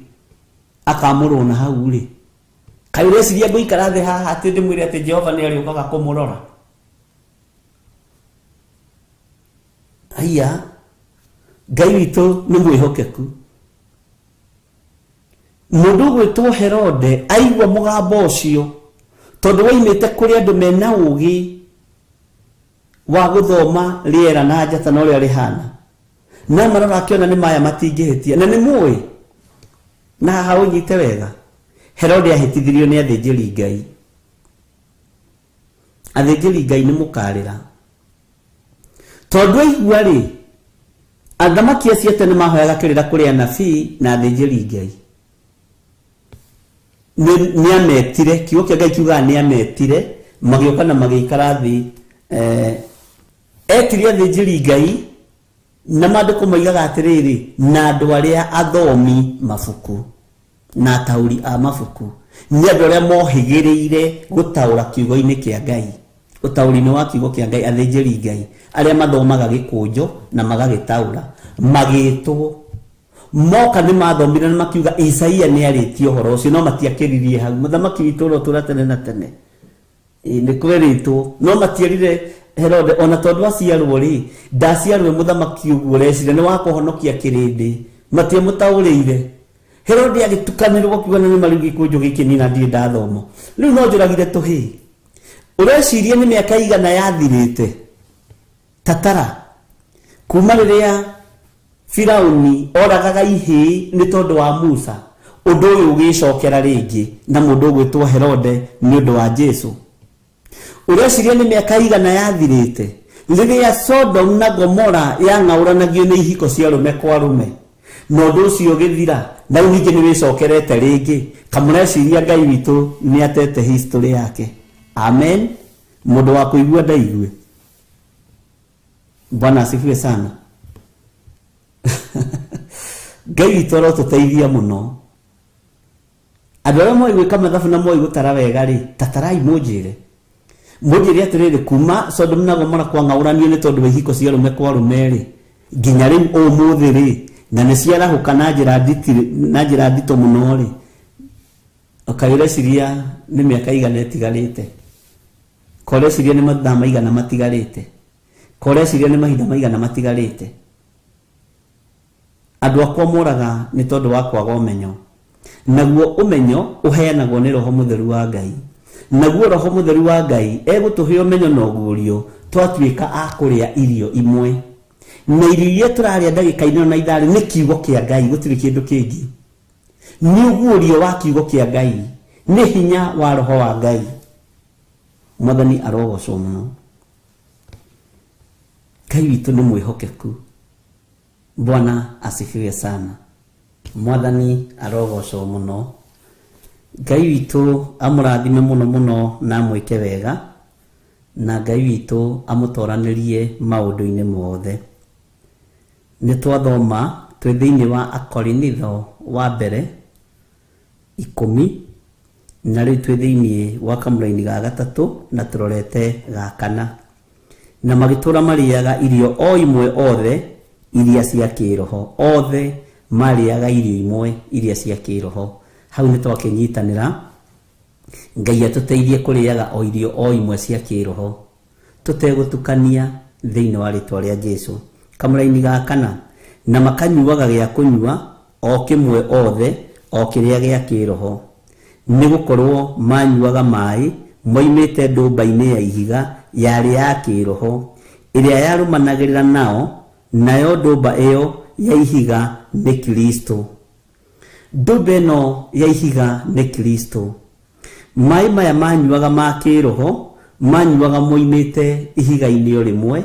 akamũrwo na hau rĩ. Kaĩ ũreciria ngũikara thĩ haha atĩ ndĩmwĩre atĩ Jehova nĩ arĩũkaga kũmũrora? Aya, Ngai witũ nĩ mwĩhokeku. Mũndũ ũgwĩtwo Herode aigua mũgambo ũcio tondũ woimĩte kũrĩ andũ mena ũgĩ wa gũthoma rĩera na njata na ũrĩa rĩhana. Na marora akĩona nĩ maya matingĩhĩtia na nĩ mũĩ. Na haha ũnyite wega, Herode ahĩtithirio nĩ athĩnjĩri Ngai. Athĩnjĩri Ngai nĩ mũkarĩra. Tondũ aigua rĩ, athamaki acio tene mahoyaga kĩrĩra kũrĩ anabii na athĩnjĩri Ngai. Nĩ ametire, kiugo kĩa Ngai kiugaga nĩ ametire, magĩũka na magĩikara thĩ etiria thĩnjĩri Ngai na maandĩko moigaga atĩrĩrĩ, na andũ arĩa athomi mabuku na atauri a mabuku nĩ andũ arĩa mohĩgĩrĩire gũtaũra kiugo-inĩ kĩa Ngai, ũtaũri-inĩ wa kiugo kĩa Ngai, athĩnjĩri Ngai arĩa mathomaga gĩkũnjo na magagĩtaũra, magĩtwo moka nĩ mathomire na makiuga Isaia nĩ arĩtie ũhoro ũcio, no matiakĩririe hau. Mũthamaki witũ ũrotũra tene na tene nĩ kwĩrĩtwo, no matierire Herode ona tondũ aciarwo rĩ, ndaciarwo mũthamaki ũguo ũreciria nĩ wa kũhonokia kĩrĩndĩ, matiamũtaũrĩire. Herode agĩtukanĩrwo kiuga nĩ marĩ gĩkũnjo gĩkĩ nina ndirĩ ndathoma. Rĩu no njũragire tũhĩ, ũreciria nĩ mĩaka igana yathirĩte tatara kuma rĩrĩa Firaũni oragaga ihĩ nĩ tondũ wa Musa, ũndũ ũyũ ũgĩcokera rĩngĩ na mũndũ ũgwĩtwo Herode nĩ ũndũ wa Jesu. Ũreciria nĩ mĩaka igana yathirĩte rĩrĩa Sodom na Gomora yang'auranagio nĩ ihiko cia rũme kwa rũme, na ũndũ ũcio ũgĩthira na rĩu ningĩ nĩ wĩcokerete rĩngĩ. Kamũreciria Ngai witũ nĩ atete history yake? Amen. Mũndũ wa kũigua ndaigue. Bwana asifiwe sana. Ngai witũ arotũteithia mũno. Andũ arĩa moĩ gwĩka mathabu na moĩ gũtara wega rĩ, tatarai mũnjĩre atĩrĩrĩ, kuma Sodom na Gomora kwang'auranio nĩ tondũ wa ihiko cia rũme kwa rũme rĩ, nginya rĩu ũmũthĩ rĩ, na nĩ ciarahũka na njĩra nditũ mũno rĩ, ũkaĩreciria nĩ mĩaka igana ĩtigarĩte, koreciria nĩ mathaa maigana matigarĩte, koreciria nĩ mahinda maigana matigarĩte. Andũ akwa moraga nĩ tondũ wa kwaga ũmenyo, naguo ũmenyo ũheanagwo nĩ Roho Mũtheru wa Ngai. Naguo Roho Mũtheru wa Ngai egũtũhe ũmenyo na ũguũrio twatuĩka a kũrĩa irio imwe, na irio iria tũrarĩa ndagĩka-inĩ na itharĩ nĩ kiugo kĩa Ngai, gũtirĩ kĩndũ kĩngĩ. Nĩ ũguũrio wa kiugo kĩa Ngai, nĩ hinya wa Roho wa Ngai. Mwathani arogocwo mũno. Ngai witũ nĩ mwĩhokeku. Bwana asifiwe sana. Mwathani arogocwo mũno. Ngai witũ amũrathime mũno mũno na amwĩke wega, na Ngai witũ amũtoranĩrie maũndũ-inĩ mothe. Nĩ twathoma twĩ thĩinĩ wa Akorinitho wa mbere 10, na rĩu twĩ thĩinĩ wa kamũra-inĩ ga gatatũ na tũrorete ga kana, na magĩtũra marĩaga irio o imwe othe iria cia kĩroho, othe marĩaga irio imwe iria cia kĩroho. Hau nĩ twakĩnyitanĩra, Ngai atũteithie kũrĩaga o irio o imwe cia kĩroho, tũtegũtukania thĩinĩ wa rĩtwa rĩa Jesu. Kamũra-inĩ ga kana, na makanyuaga gĩa kũnyua o kĩmwe othe o kĩrĩa gĩa kĩroho, nĩ gũkorwo manyuaga maĩ moimĩte ndũmba-inĩ ya ihiga yarĩ ya kĩroho, ĩrĩa yarũmanagĩrĩra nao, nayo ndũmba ĩyo ya ihiga nĩ Kristo. Ndũmba ĩno ya ihiga nĩ Kristo. Maĩ maya manyuaga ma kĩroho manyuaga moimĩte ihiga-inĩ o rĩmwe,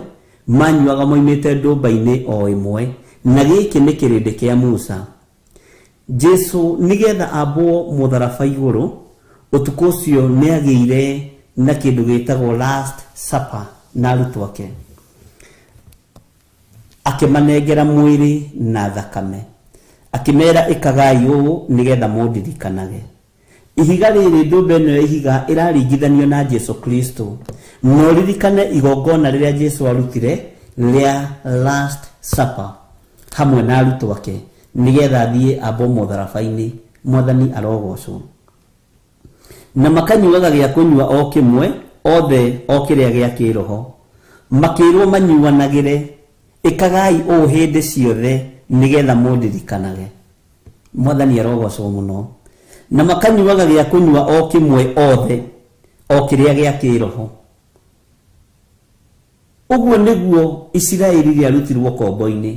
manyuaga moimĩte ndũmba-inĩ o ĩmwe, na gĩkĩ nĩ kĩrĩndĩ kĩa Musa. Jesu nĩgetha ambwo mũtharaba igũrũ, ũtukũ ũcio nĩ agĩire na kĩndũ gĩtagwo last supper na arutwo ake, akĩmanengera mwĩrĩ na thakame, akĩmera ĩkagai ũũ nĩgetha mũndirikanage. Ihiga rĩrĩ, ndũmba ĩno ya ihiga ĩraringithanio na Jesu Kristo, no ririkane igongona rĩrĩa Jesu arutire rĩa last supper hamwe na arutwo ake, nĩgetha athiĩ ambwo mũtharaba-inĩ. Mwathani arogocwo. Na makanyuaga gĩa kũnyua o kĩmwe othe o kĩrĩa gĩa kĩroho, makĩrwo manyuanagĩre ĩkagai ũũ hĩndĩ ciothe nĩgetha mũndirikanage. Mwathani arogocwo mũno. Na makanyuaga gĩa kũnyua o kĩmwe othe o kĩrĩa gĩa kĩroho. Ũguo nĩguo Isiraeli rĩarutirwo kombo-inĩ,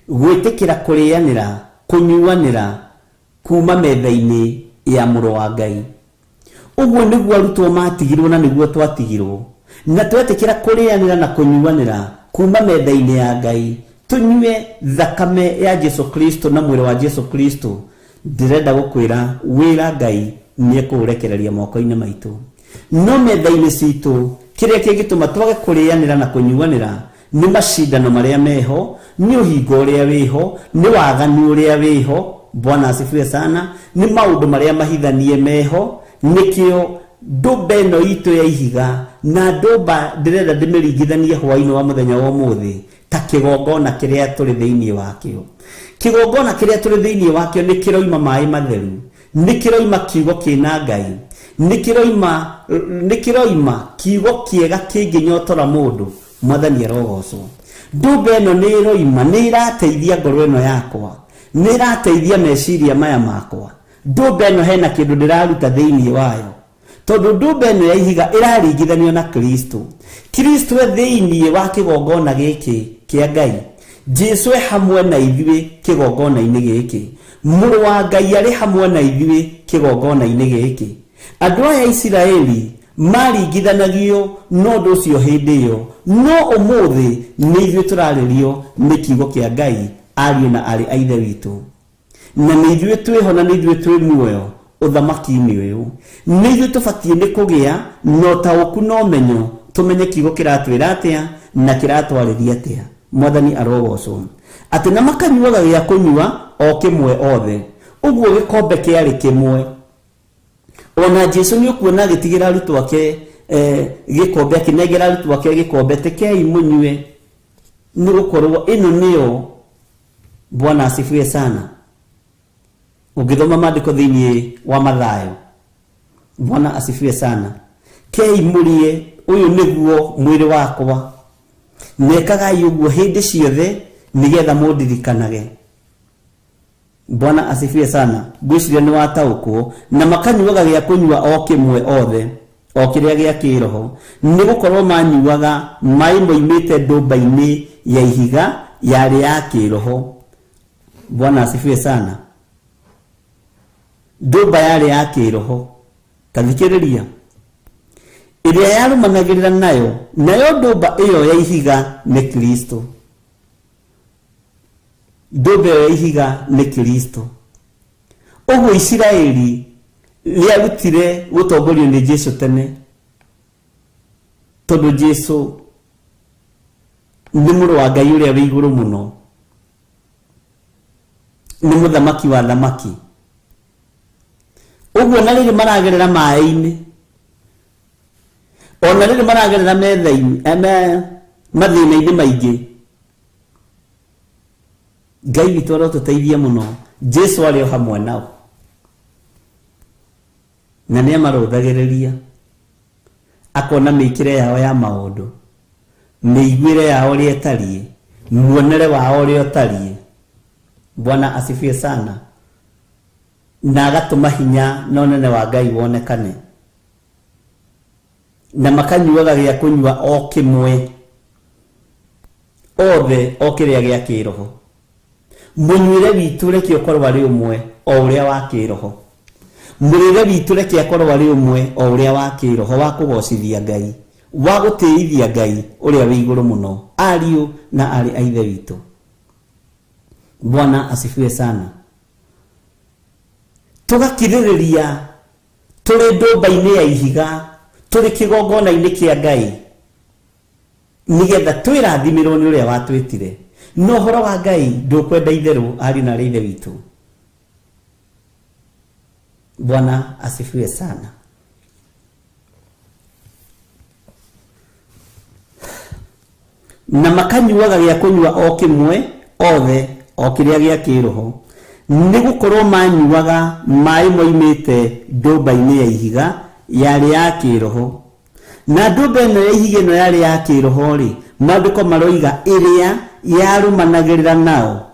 gwĩtĩkĩra kũrĩanĩra, kũnyuanĩra kuma metha-inĩ ya mũrũ wa Ngai. Ũguo nĩguo arutwo matigirwo na nĩguo twatigirwo, na twetĩkĩra kũrĩanĩra na kũnyuanĩra kuma metha-inĩ ya Ngai, tũnyue thakame ya Jesu Kristo na mwĩrĩ wa Jesu Kristo. Ndĩrenda gũkwĩra wĩra Ngai nĩ ekũũrekereria moko-inĩ maitũ, no metha-inĩ citũ kiria kingituma twage kurianira na kunyuanira ni mashindano maria meho, ni uhingo uria wiho, ni waganu uria wiho. Bwana asifiwe sana. Ni maundu maria mahithanie meho, nikio ndumba ino itu ya ihiga na ndumba ndirenda ndimiringithanie hwaini wa muthenya wa muthi ta kigongona kiria turi thiini wakio. Kigongona kiria turi thiini wakio ni kiroima mai matheru, ni kiroima kiugo kina Ngai, ni kiroima kiugo kiega kinginyotora mundu. Mwathani arogocwo. Ndumba ino ni iroima, ni irateithia ngoro ino yakwa, ni irateithia meciria maya makwa. Ndumba ino hena kindu ndiraruta thiini wayo, tondu ndumba ino ya ihiga iraringithanio na Kristo. Kristo e thiini wa kigongona giki kia Ngai. Jesu e hamwe na ithuĩ kigongona-inĩ gĩkĩ. Mũrũ wa Ngai arĩ hamwe na ithuĩ kigongona-inĩ gĩkĩ. Andũ aya Isiraeli maringithanagio no ũndũ ũcio hĩndĩ ĩyo, no ũmũthĩ nĩ ithuĩ tũrarĩrio nĩ kiugo kĩa Ngai, ariũ na arĩ a ithe witũ. Na nĩ ithuĩ twĩho na nĩ ithuĩ twĩ muoyo ũthamaki-inĩ ũyũ. Nĩ ithuĩ tũbatiĩ nĩ kũgĩa na ũtaũku na ũmenyo, tũmenye kiugo kĩratwĩra atĩa na kĩratwarĩria atĩa. Mwathani arogocwo. Atĩ na makanyuaga gĩa kũnyua o kĩmwe othe, ũguo gĩkombe kĩarĩ kĩmwe. Ona Jesu nĩ ũkuona agĩtigĩra arutwo ake gĩkombe, akĩnengera arutwo ake gĩkombe, tekei mũnyue nĩ gũkorwo ĩno nĩyo. Bwana asifiwe sana. Ũngĩthoma maandĩko thĩinĩ wa Mathayo, Bwana asifiwe sana. Kei mũrie, ũyũ nĩguo mwĩrĩ wakwa. Nekagai ũguo hĩndĩ ciothe nĩgetha mũndirikanage. Bwana asifiwe sana. Ngwĩciria nĩ wataũkwo. Na makanyuaga gĩa kũnyua o kĩmwe othe, o kĩrĩa gĩa kĩroho, nĩ gũkorwo manyuaga maĩ moimĩte ndũmba-inĩ ya ihiga yarĩ ya kĩroho. Bwana asifiwe sana. Ndũmba yarĩ ya kĩroho. Kathikĩrĩria. Ĩrĩa yarumanagĩrĩra nayo ndũmba ĩyo ya ihiga nĩ Kristo. Ndũmba ya ihiga nĩ Kristo. Ũguo Isiraeli rĩarutire gũtongorio nĩ Jesu tene, tondũ Jesu nĩ mũrũ wa Ngai ũrĩa wĩ igũrũ mũno, nĩ mũthamaki wa thamaki. Ũguo na rĩrĩ maragerera maĩ-inĩ, ona rĩrĩ maragerera metha-inĩ mathĩna-inĩ maingĩ, Ngai witũ arotũteithia mũno. Jesu arĩ o hamwe nao na nĩ amarũthagĩrĩria, akona mĩkĩre yao ya maũndũ, mĩiguĩre yao ũrĩa ĩtariĩ, muonere wao ũrĩa ũtariĩ. Bwana asifiwe sana. Na agatũma hinya na ũnene wa Ngai wonekane. Na makanyuaga gĩa kũnyua o kĩmwe othe, o kĩrĩa gĩa kĩroho. Mũnyuĩre witũ reke ũkorwo arĩ ũmwe o ũrĩa wa kĩroho. Mũrĩre witũ reke akorwo arĩ ũmwe o ũrĩa wa kĩroho, wa kũgocithia Ngai, wa gũtĩithia Ngai ũrĩa wĩ igũrũ mũno, ariũ na arĩ a ithe witũ. Bwana asifiwe sana. Tũgakirĩrĩria tũrĩ ndũmba-inĩ ya ihiga, tũrĩ kĩgongona-inĩ kĩa Ngai, nĩgetha twĩrathimirwo nĩ ũrĩa watwĩtire. No ũhoro wa Ngai ndũkwenda itherũ, ariũ na arĩ ithe witũ. Bwana asifiwe sana. Na makanyuaga gĩa kũnyua o kĩmwe othe, o kĩrĩa gĩa kĩroho, nĩ gũkorwo manyuaga maĩ moimĩte ndũmba-inĩ ya ihiga yarĩ ya kĩroho. Na ndũmba ĩno ya ihiga ĩno yarĩ ya kĩroho-rĩ, maandĩko maroiga ĩrĩa yarumanagĩrĩra nao.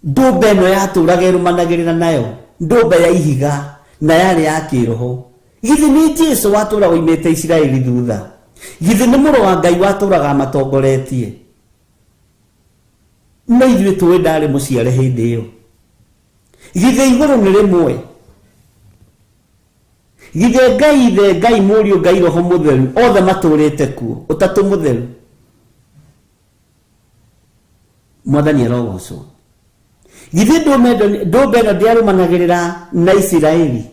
Ndũmba ĩno yatũraga ĩrumanagĩrĩra nayo, ndũmba ya ihiga na yarĩ ya kĩroho. Githĩ nĩ Jesu watũra oimĩte Isiraeli thutha? Githĩ nĩ mũrũ wa Ngai watũraga amatongoretie? No ithuĩ tũĩ ndarĩ mũciare hĩndĩ ĩyo. Githĩ igũrũ nĩ rĩmwe? Githĩ Ngai ithe, Ngai mũriũ, Ngai roho mũtheru othe matũrĩte kuo, ũtatũ mũtheru? Mwathani arogocwo. Githĩ ndũmba ĩno ndĩarumanagĩrĩra na Isiraeli?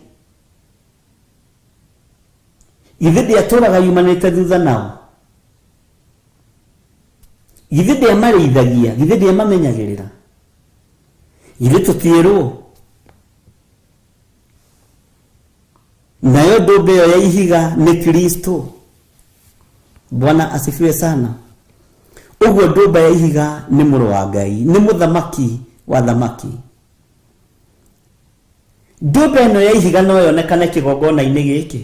githĩ ndĩatũraga yumanĩte thutha nao, githĩ ndĩamarĩithagia, githĩ ndĩamamenyagĩrĩra, githĩ tũtiĩrwo. Nayo ndũmbe ĩyo ya ihiga nĩ Kristo. Bwana asifiwe sana. Ũguo ndũmbe ya ihiga nĩ mũrũ wa Ngai, nĩ mũthamaki wa thamaki. Ndũmbe ĩno ya ihiga no yonekane kĩgongona-inĩ gĩkĩ.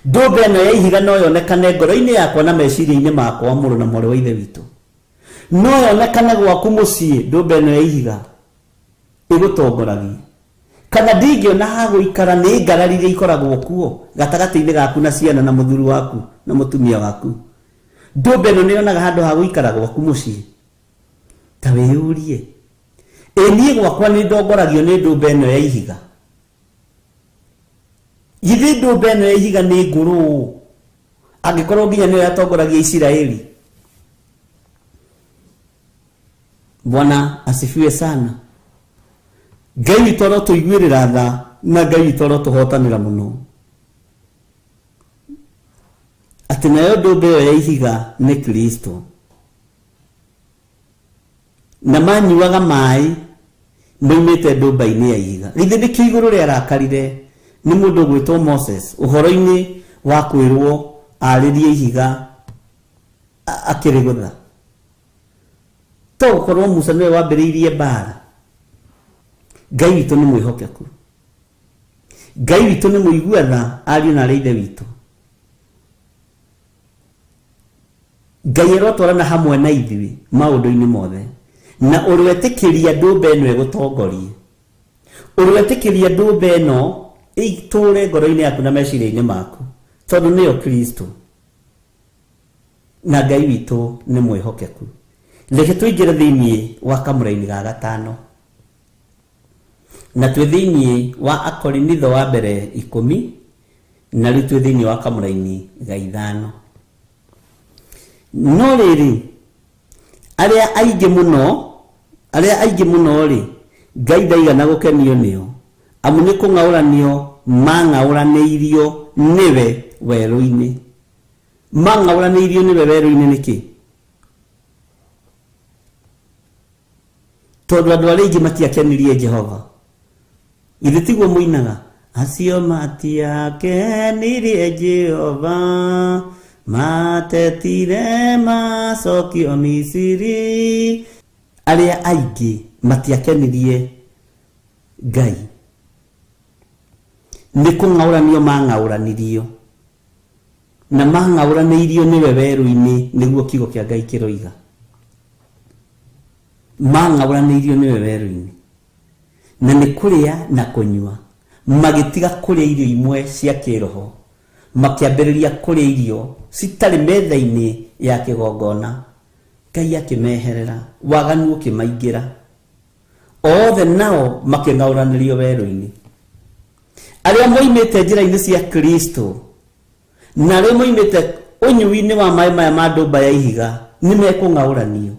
Ndũmbe ĩno ya ihiga no yonekane ngoro-inĩ yakwa na meciria-inĩ makwa, mũrũ na mwarĩ wa ithe witũ. No yonekane gwaku mũciĩ, ndũmbe ĩno ya ihiga ĩgũtongoragia. Kana ndingĩona ha gũikara, nĩ ngarari ikoragwo kuo gatagatĩ-inĩ gaku na ciana na mũthuri waku na mũtumia waku. Ndũmbe ĩno nĩ yonaga handũ ha gũikara gwaku mũciĩ. Ta wĩyũrie, niĩ gwakwa nĩ ndongoragio nĩ ndũmbe ĩno ya ihiga? Githĩ ndũmbe ĩno ya ihiga nĩ ngũrũ angĩkorwo nginya nĩyo yatongoragia Isiraeli? Bwana asifiwe sana. Ngai witũ arotũiguĩrĩra tha, na Ngai witũ arotũhotanĩra mũno. Atĩ nayo ndũmbe ĩyo ya ihiga nĩ Kristo. Na manyuaga maĩ moimĩte ndũmba-inĩ ya ihiga. Githĩ nĩkĩo igũrũ rĩarakarire nĩ mũndũ gwĩtwo Moses ũhoro-inĩ wa kwĩrwo arĩrie ihiga akĩrĩgũtha? To gũkorwo Musa nĩwe wambĩrĩirie mbara. Ngai witũ nĩ mwĩhokeku. Ngai witũ nĩ mũigua tha, ariũ na arĩ ithe witũ. Ngai arotwarana hamwe na ithuĩ maũndũ-inĩ mothe. Na ũrĩetĩkĩria ndũmbe ĩno ĩgũtongorie, ũrĩetĩkĩria ndũmbe ĩno ĩtũũre ngoro-inĩ yaku na meciria-inĩ maku, tondũ nĩyo Kristo. Na Ngai witũ nĩ mwĩhokeku. Reke tũingĩre thĩinĩ wa kamũra-inĩ ga gatano, na twĩ thĩinĩ wa Akorinitho wa mbere 10, na rĩu twĩ thĩinĩ wa kamũra-inĩ ga 5. No rĩrĩ, arĩa aingĩ mũno rĩ, Ngai ndaigana gũkenio nĩo, amu nĩ kũng'aũranio mang'aũranĩirio nĩwe werũ-inĩ. Mang'aũranĩirio nĩwe werũ-inĩ nĩkĩ? Tondũ andũ arĩa aingĩ matiakenirie Jehova. Githĩ tiguo mũinaga? Acio matiakenirie Jehova, matetire macokio Misiri. Arĩa aingĩ matiakenirie Ngai. Nĩ kũng'aũranio mang'aũranirio, na mang'aũranĩirio nĩwe werũ-inĩ, nĩguo kiugo kĩa Ngai kĩroiga. Mang'aũranĩirio nĩwe werũ-inĩ, na nĩ kũrĩa na kũnyua, magĩtiga kũrĩa irio imwe cia kĩroho, makĩambĩrĩria kũrĩa irio citarĩ metha-inĩ ya kĩgongona. Ngai akĩmeherera, waganu ũkĩmaingĩra, othe nao makĩng'aũranĩrio werũ-inĩ. Arĩa moimĩte njĩra-inĩ cia Kristo, na arĩa moimĩte ũnyui-inĩ wa maĩ maya ma ndũmba ya ihiga, nĩ mekũng'aũranio.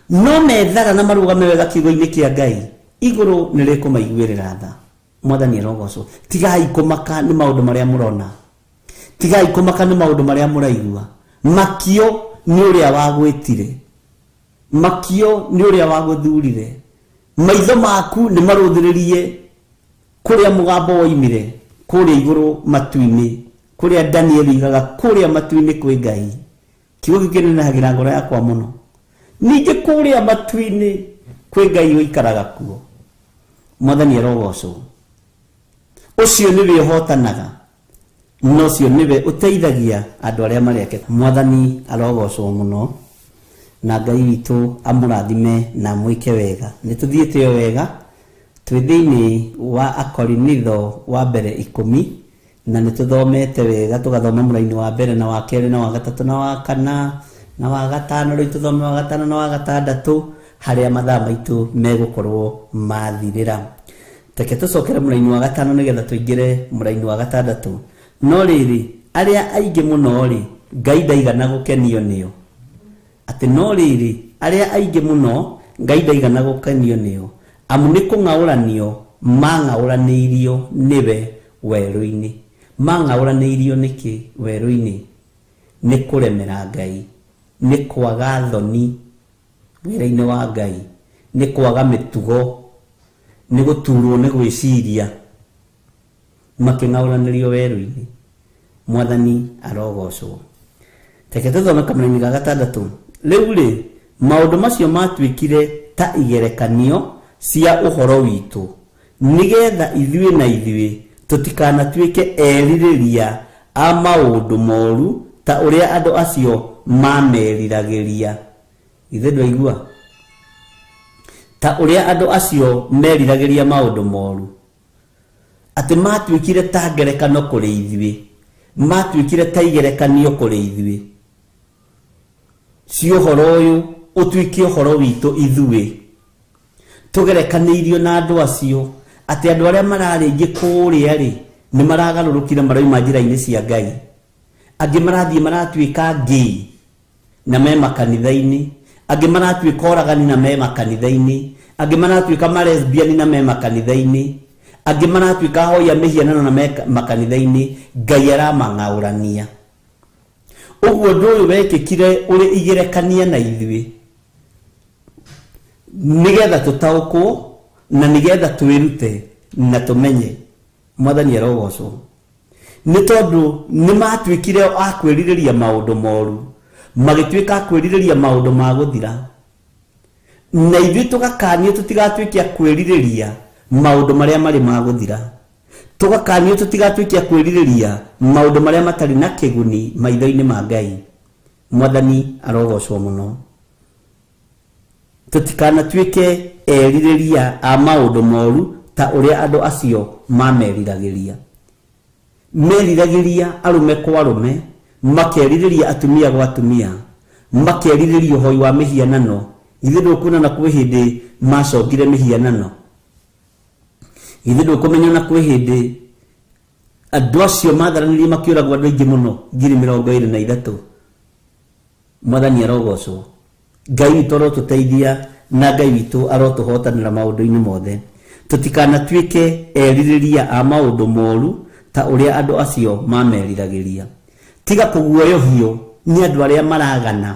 No methara na marũgame wega kiugo-inĩ kĩa Ngai, igũrũ nĩ rĩkũmaiguĩrĩra tha. Mwathani arogocwo. Tigai kũmaka nĩ maũndũ marĩa mũrona, tigai kũmaka nĩ maũndũ marĩa mũraigua. Makio nĩ ũrĩa wagwĩtire, makio nĩ ũrĩa wagũthurire. Maitho maku nĩ marũthĩrĩrie kũrĩa mũgambo woimire, kũrĩa igũrũ matu-inĩ, kũrĩa Daniel igaga kũrĩa matu-inĩ kwĩ Ngai. Kiugo gĩkĩ nĩnahagĩra ngoro yakwa mũno. Ningĩ kũrĩa matu-inĩ kwĩ Ngai ũikaraga kuo. Mwathani arogocwo. Ũcio nĩwe ũhotanaga, no ũcio nĩwe ũteithagia andũ arĩa mareke. Mwathani arogocwo mũno, na Ngai witũ amũrathime na mwĩke wega. Nĩtũthiĩte o wega, twĩ thĩinĩ wa Akorinitho wa mbere 10, na nĩtũthomete wega, tũgathoma mũra-inĩ wa mbere na wa kerĩ na wa gatatũ na wa kana na wa gatano. Rĩu tũthome wa gatano na wa gatandatũ, harĩa mathaa maitũ megũkorwo mathirĩra. Reke tũcokere mũra-inĩ wa gatano nĩgetha tũingĩre mũra-inĩ wa gatandatũ. No rĩrĩ, arĩa aingĩ mũno rĩ, Ngai ndaigana gũkenio nĩo. Atĩ no rĩrĩ, arĩa aingĩ mũno Ngai ndaigana gũkenio nĩo, amu nĩ kũng'aũranio mang'aũranĩirio nĩwe werũ-inĩ. mang'aũranĩirio nĩkĩ werũ-inĩ? Nĩ kũremera Ngai, nĩ kwaga thoni wĩra-inĩ wa Ngai, nĩ kwaga mĩtugo, nĩ gũturwo nĩ gwĩciria, makĩng'aũranĩrio werũ-inĩ. Mwathani arogocwo. Reke tũthome Kamũra-inĩ ga 6. Rĩu rĩ, maũndũ macio matuĩkire ta igerekanio cia ũhoro witũ, nĩgetha ithuĩ na ithuĩ tũtikanatuĩke erirĩria a maũndũ moru ta ũrĩa andũ acio mameriragĩria. Ithe ndwaigua? Ta ũrĩa andũ acio meriragĩria maũndũ moru, atĩ matuĩkire ta ngerekano kũrĩ ithuĩ, matuĩkire ta igerekanio kũrĩ ithuĩ. Si ũhoro ũyũ ũtuĩke ũhoro witũ ithuĩ, tũgerekanĩirio na andũ acio, atĩ andũ arĩa mararĩngĩ kũrĩa rĩ, nĩ maragarũrũkire marauma njĩra-inĩ cia Ngai. Angĩ marathiĩ maratuĩka gay na me makanitha-inĩ, angĩ maratuĩka oragani na me makanitha-inĩ, angĩ maratuĩka malesbian na me makanitha-inĩ, angĩ maratuĩka hoya mĩhianano na me makanitha-inĩ. Ngai aramang'aũrania. Ũguo ũndũ ũyũ wekĩkire ũrĩ igerekania na ithuĩ, nĩgetha tũtaũkwo na nĩgetha twĩrute na tũmenye. Mwathani arogocwo. Nĩ tondũ nĩ matuĩkire a kwĩrirĩria maũndũ moru, magĩtuĩka a kwĩrirĩria maũndũ ma gũthira, na ithuĩ tũgakanio tũtigatuĩke a kwĩrirĩria maũndũ marĩa marĩ ma gũthira, tũgakanio tũtigatuĩke a kwĩrirĩria maũndũ marĩa matarĩ na kĩguni maitho-inĩ ma Ngai. Mwathani arogocwo mũno. Tũtikanatuĩke erirĩria a maũndũ moru ta ũrĩa andũ acio mameriragĩria. Meriragĩria arũme kwa arũme, makerirĩria atumia gwa atumia, makerirĩria ũhoi wa mĩhianano. Ithuĩ ndũkuona na kwĩ hĩndĩ macongire mĩhianano. Ithuĩ ndũkũmenya na kwĩ hĩndĩ andũ acio matharanĩrie makĩũragwo andũ aingĩ mũno, 23,000. Mwathani arogocwo. Ngai witũ arotũteithia na Ngai witũ arotũhotanĩra maũndũ-inĩ mothe. Tũtikanatuĩke erirĩria a maũndũ moru ta ũrĩa andũ acio mameriragĩria. Tiga kũguoyohio nĩ andũ arĩa maragana,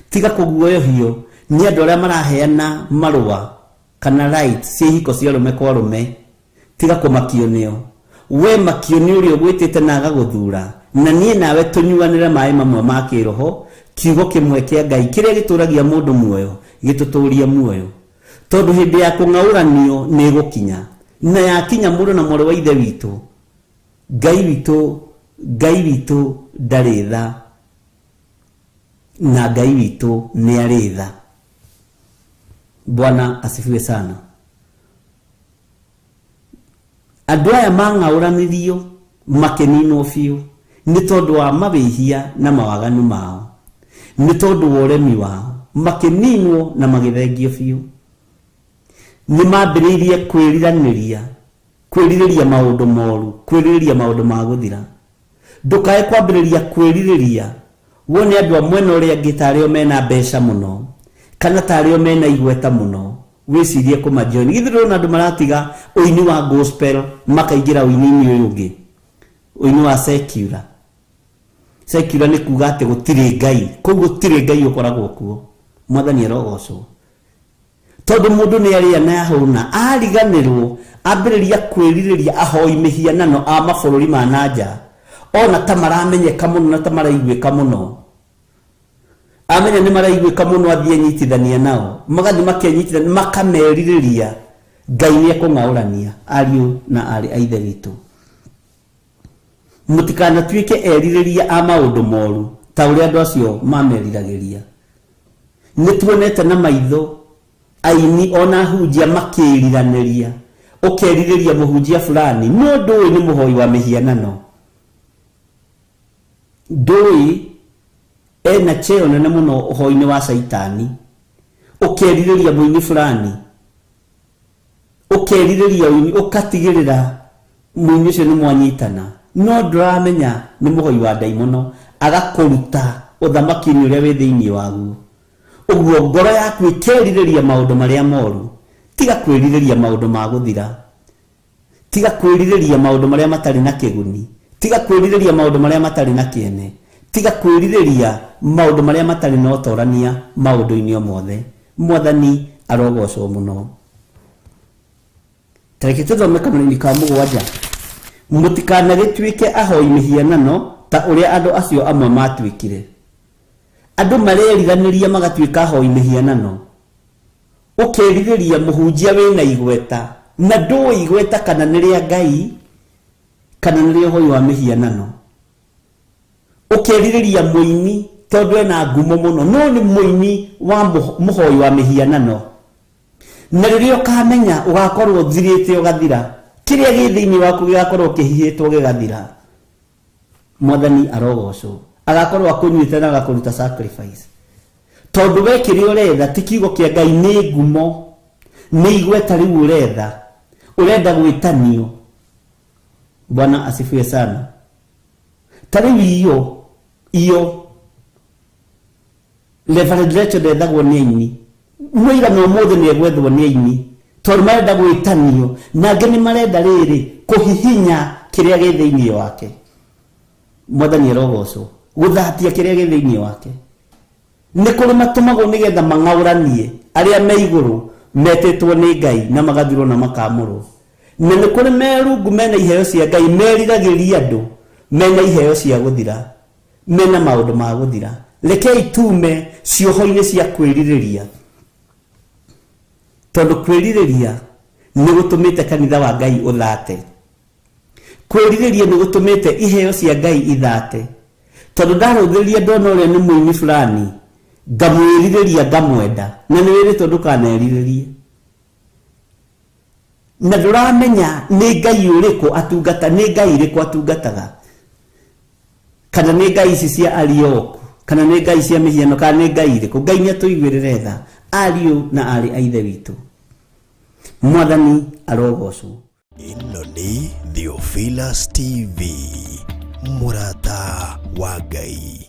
tiga kũguoyohio nĩ andũ arĩa maraheana marũa kana rights cia ihiko cia arũme kwa arũme. Tiga kũmakio nĩo. We makio nĩ ũrĩa ũgwĩtĩte na agagũthura, na niĩ nawe tũnyuanĩre maĩ mamwe ma kĩroho, kiugo kĩmwe kĩa Ngai kĩrĩa gĩtũragia mũndũ muoyo gĩtũtũria muoyo. Tondũ hĩndĩ ya kũng'aũranio nĩ gũkinya, na yakinya mũndũ na mwarĩ wa ithe witũ, Ngai witũ ndarĩ tha, na Ngai witũ nĩ arĩ tha. Bwana asifiwe sana. Andũ aya mang'aũranĩrio makĩninwo biũ nĩ tondũ wa mawĩhia na mawaganu mao, nĩ tondũ wa ũremi wao, makĩninwo na magĩthengio biũ. Nĩ mambĩrĩirie kwĩrirĩria maũndũ moru, kwĩrirĩria maũndũ ma gũthira. Ndũkae kwambĩrĩria kwĩrirĩria wone andũ a mwena ũrĩa angĩ tarĩo mena mbeca mũno, kana tarĩo mena igweta mũno, wĩcirie kũmajoini. Githĩ ndũrona andũ maratiga ũini wa gospel makaingĩra ũini-inĩ ũyũ ũngĩ, ũini wa secular. Secular nĩ kuga atĩ gũtirĩ Ngai, koguo gũtirĩ Ngai ũkoragwo kuo. Mwathani arogocwo. Tondũ mũndũ nĩ arĩa na yahũna, ariganĩrwo, ambĩrĩria kwĩrirĩria ahoi mĩhianano a mabũrũri ma nanja, ona ta maramenyeka mũno na ta maraiguĩka mũno. Amenya nĩ maraiguĩka mũno, athiĩ nyitithania nao, magathiĩ makenyitithania, makamerirĩria. Ngai nĩ ekũng'aũrania ariũ na arĩ a ithe witũ. Mũtikanatuĩke erirĩria a maũndũ moru ta ũrĩa andũ acio mameriragĩria. Nĩ tuonete na maitho aini ona hunjia makĩriranĩria, ũkerirĩria mũhunjia fulani, no ndũĩ nĩ mũhoi wa mĩhianano, ndũĩ ena cheo nene mũno ũhoi-inĩ wa Saitani. Ũkerirĩria mũini fulani, ũkerirĩria ũini, ũkatigĩrĩra mũini ũcio nĩ mwanyitana, no ndũramenya nĩ mũhoi wa ndaimono, agakũruta ũthamaki-inĩ ũrĩa wĩ thĩinĩ waguo. Ũguo ngoro yaku ĩkerirĩria maũndũ marĩa moru, tiga kwĩrirĩria maũndũ ma gũthira, tiga kwĩrirĩria maũndũ marĩa matarĩ na kĩguni, tiga kwĩrirĩria maũndũ marĩa matarĩ na kĩene, tiga kwĩrirĩria maũndũ marĩa matarĩ na ũtorania maũndũ-inĩ mothe. Mwathani arogocwo mũno. Tareke tũthome Kamũira ka 7. Mũtikanagĩtuĩke ahoi mĩhianano ta ũrĩa andũ acio amwe matuĩkire. Andũ mareriganĩria magatuĩka ahoi mĩhianano. Ũkerirĩria mũhunjia wĩna igweta na ndũĩ igweta kana nĩ rĩa Ngai kana nĩ rĩa ũhoi wa mĩhianano. Ũkerirĩria mũini tondũ ena ngumo mũno no nĩ mũini wa mũhoi wa mĩhianano. Na rĩrĩa ũkamenya ũgakorwo thirĩte ũgathira, kĩrĩa gĩ thĩinĩ waku gĩgakorwo kĩhihĩtwo gĩgathira. Mwathani arogocwo, agakorwo akũnyuĩte na agakũruta sacrifice. Tondũ we kĩrĩa ũretha ti kiugo kĩa Ngai, nĩ ngumo, nĩ igweta rĩu ũrenda gwĩtanio. Bwana asifiwe sana. Tarĩu iyo Reverend Rachel ndethagwo nĩ aini, mũigana ũmũthĩ nĩ egwethwo nĩ aini, tondũ marenda gwĩtanio, na angĩ nĩ marenda rĩrĩ kũhihinya kĩrĩa gĩ thĩinĩ wake. Mwathani arogocwo, gũthatia kĩrĩa gĩ thĩinĩ wake. Nĩ kũrĩ matũmagwo nĩgetha mang'aũranie arĩa me igũrũ metĩtwo nĩ Ngai na magathirwo na makamũrwo. Na nĩ kũrĩ merungu mena iheo cia Ngai meriragĩria andũ mena iheo cia gũthira, mena maũndũ ma gũthira. Rekei tume cioho-inĩ cia kwĩrirĩria, tondũ kwĩrirĩria nĩ gũtũmĩte kanitha wa Ngai ũthate. Kwĩrirĩria nĩ gũtũmĩte iheo cia Ngai ithate. Tondũ ndarũthĩrĩria ndona ũrĩa nĩ mũini fulani ngamwĩrirĩria ngamwenda, na nĩ wĩrĩtwo ndũkanerirĩrie. Na ndũramenya nĩ Ngai ũrĩkũ atungata, nĩ Ngai ũrĩkũ atungataga, kana nĩ Ngai ici cia Arioku, kana nĩ Ngai cia mĩhiano, kana nĩ Ngai irĩkũ. Ngai nĩatũiguĩrĩre tha, ariũ na arĩ a ithe witũ. Mwathani arogocwo. Ĩno nĩ Theophilus TV, mũrata wa Ngai.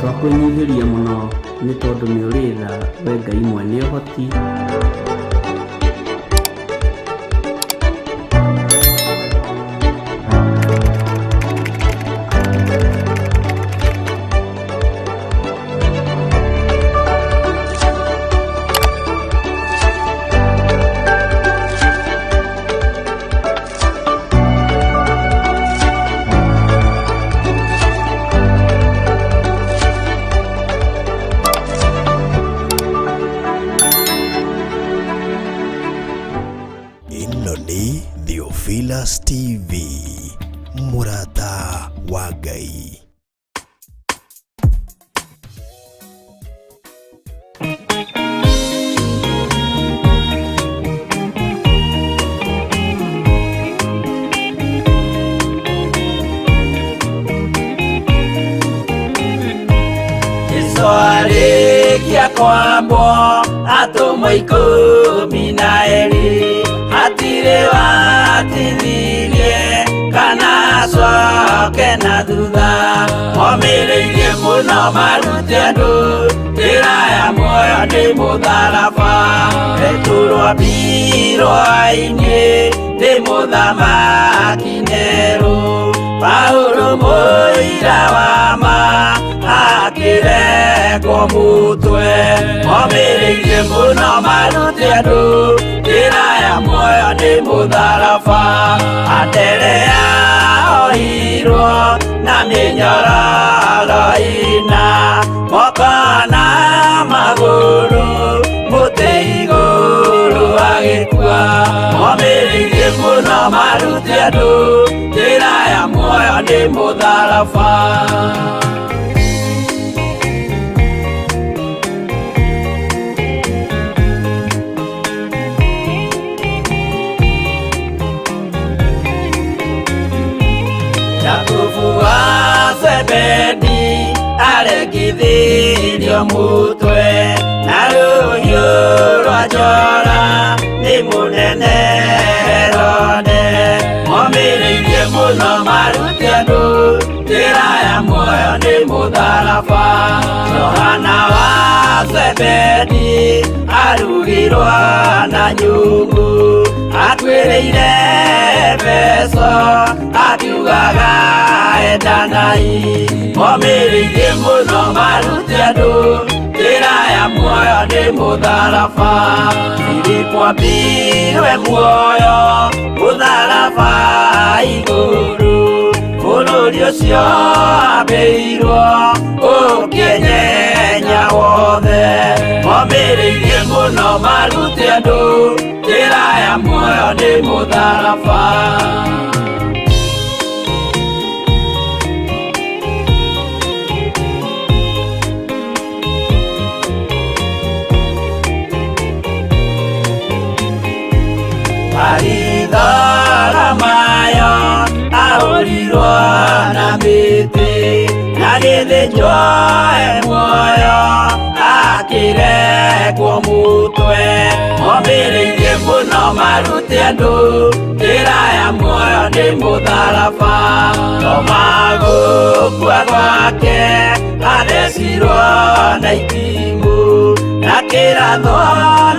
Twakũnyihĩria mũno nĩ tondũ nĩ ũrĩ tha, we Ngai mwene ũhoti. Ĩno nĩ Theophilus TV, mũrata wa Ngai. Arĩkia kwambwo atũmwo 12 hatirĩ watithirie kana acoke na thutha. Momĩrĩirie mũno marute andũ njĩra ya muoyo nĩ mũtharaba. Returwo mbirwa-inĩ nĩ mũthamaki Nero. Paulo mũira wa ma akĩrengwo mũtwe. Momĩrĩirie mũno marute andũ njĩra ya muoyo nĩ mũtharaba. Anderea oirwo na mĩnyororo ina, moko na magũrũ mũtĩ igũrũ agĩkua. Momĩrĩirie mũno marute andũ njĩra ya muoyo nĩ mũtharaba. Jakubu wa Zebedi aregithirio mutwe na rũhiũ rwa njora nĩ mũnene Herode. Momĩrĩirie mũno marute andũ njĩra ya muoyo nĩ mũtharaba. Johana wa Zebedi arugirwo na nyũngũ atuĩrĩire Efeso akiugaga endanai. Momĩrĩirie mũno marute andũ njĩra ya muoyo nĩ mũtharaba. Filipo ambirwe muoyo mũtharaba igũrũ. Bũrũri ũcio ambĩirwo ũkĩnyenya wothe. Momĩrĩirie mũno marute andũ njĩra ya muoyo nĩ mũtharaba. Mayo ahũrirwo na mĩtĩ na gĩthĩnjwo muoyo akĩrekwo mũtwe. Momĩrĩirie mũno marute andũ njĩra ya muoyo nĩ mũtharaba. Toma gũkua gwake athecirwo na itimũ na kĩratho